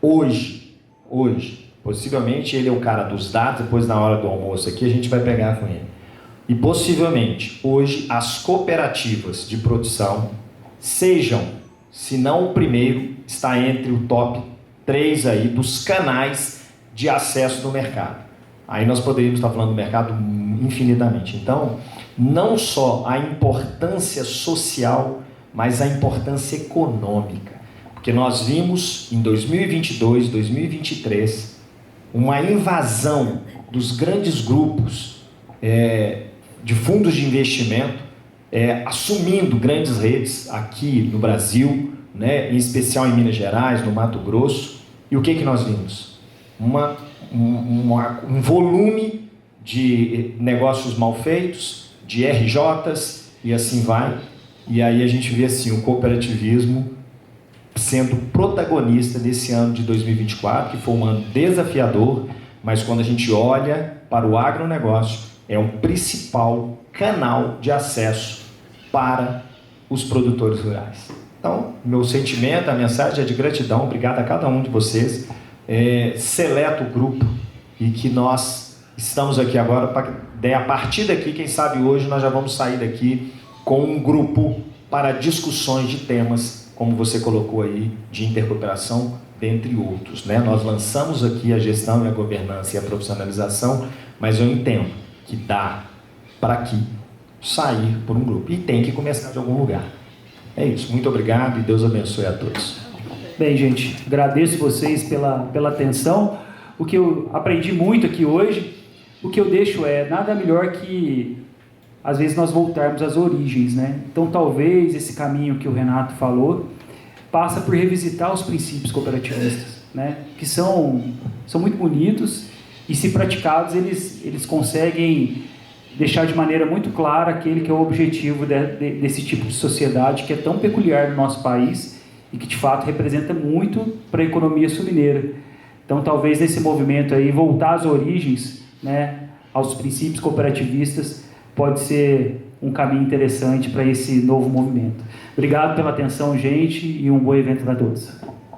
hoje, possivelmente ele é o cara dos dados, depois na hora do almoço aqui a gente vai pegar com ele. E possivelmente, hoje, as cooperativas de produção sejam, se não o primeiro, está entre o top 3 aí dos canais de acesso no mercado. Aí nós poderíamos estar falando do mercado infinitamente. Então, não só a importância social, mas a importância econômica. Porque nós vimos em 2022, 2023, uma invasão dos grandes grupos de fundos de investimento, assumindo grandes redes aqui no Brasil, né, em especial em Minas Gerais, no Mato Grosso. E o que nós vimos? Um volume de negócios mal feitos, de RJs, e assim vai. E aí a gente vê assim, o cooperativismo sendo protagonista desse ano de 2024, que foi um ano desafiador, mas quando a gente olha para o agronegócio, é o principal canal de acesso para os produtores rurais. Então, meu sentimento, a mensagem é de gratidão, obrigado a cada um de vocês, seleta o grupo, e que nós estamos aqui agora, a partir daqui, quem sabe hoje, nós já vamos sair daqui com um grupo para discussões de temas, como você colocou aí, de intercooperação, dentre outros, né? Nós lançamos aqui a gestão e a governança e a profissionalização, mas eu entendo que dá para aqui sair por um grupo, e tem que começar de algum lugar. É isso, muito obrigado e Deus abençoe a todos. Bem, gente, agradeço vocês pela atenção. O que eu aprendi muito aqui hoje, o que eu deixo nada melhor que, às vezes, nós voltarmos às origens, né? Então, talvez esse caminho que o Renato falou passa por revisitar os princípios cooperativistas, né? Que são muito bonitos e, se praticados, eles conseguem deixar de maneira muito clara aquele que é o objetivo desse tipo de sociedade que é tão peculiar no nosso país e que, de fato, representa muito para a economia sul-mineira. Então, talvez nesse movimento aí, voltar às origens, né, aos princípios cooperativistas, pode ser um caminho interessante para esse novo movimento. Obrigado pela atenção, gente, e um bom evento para todos.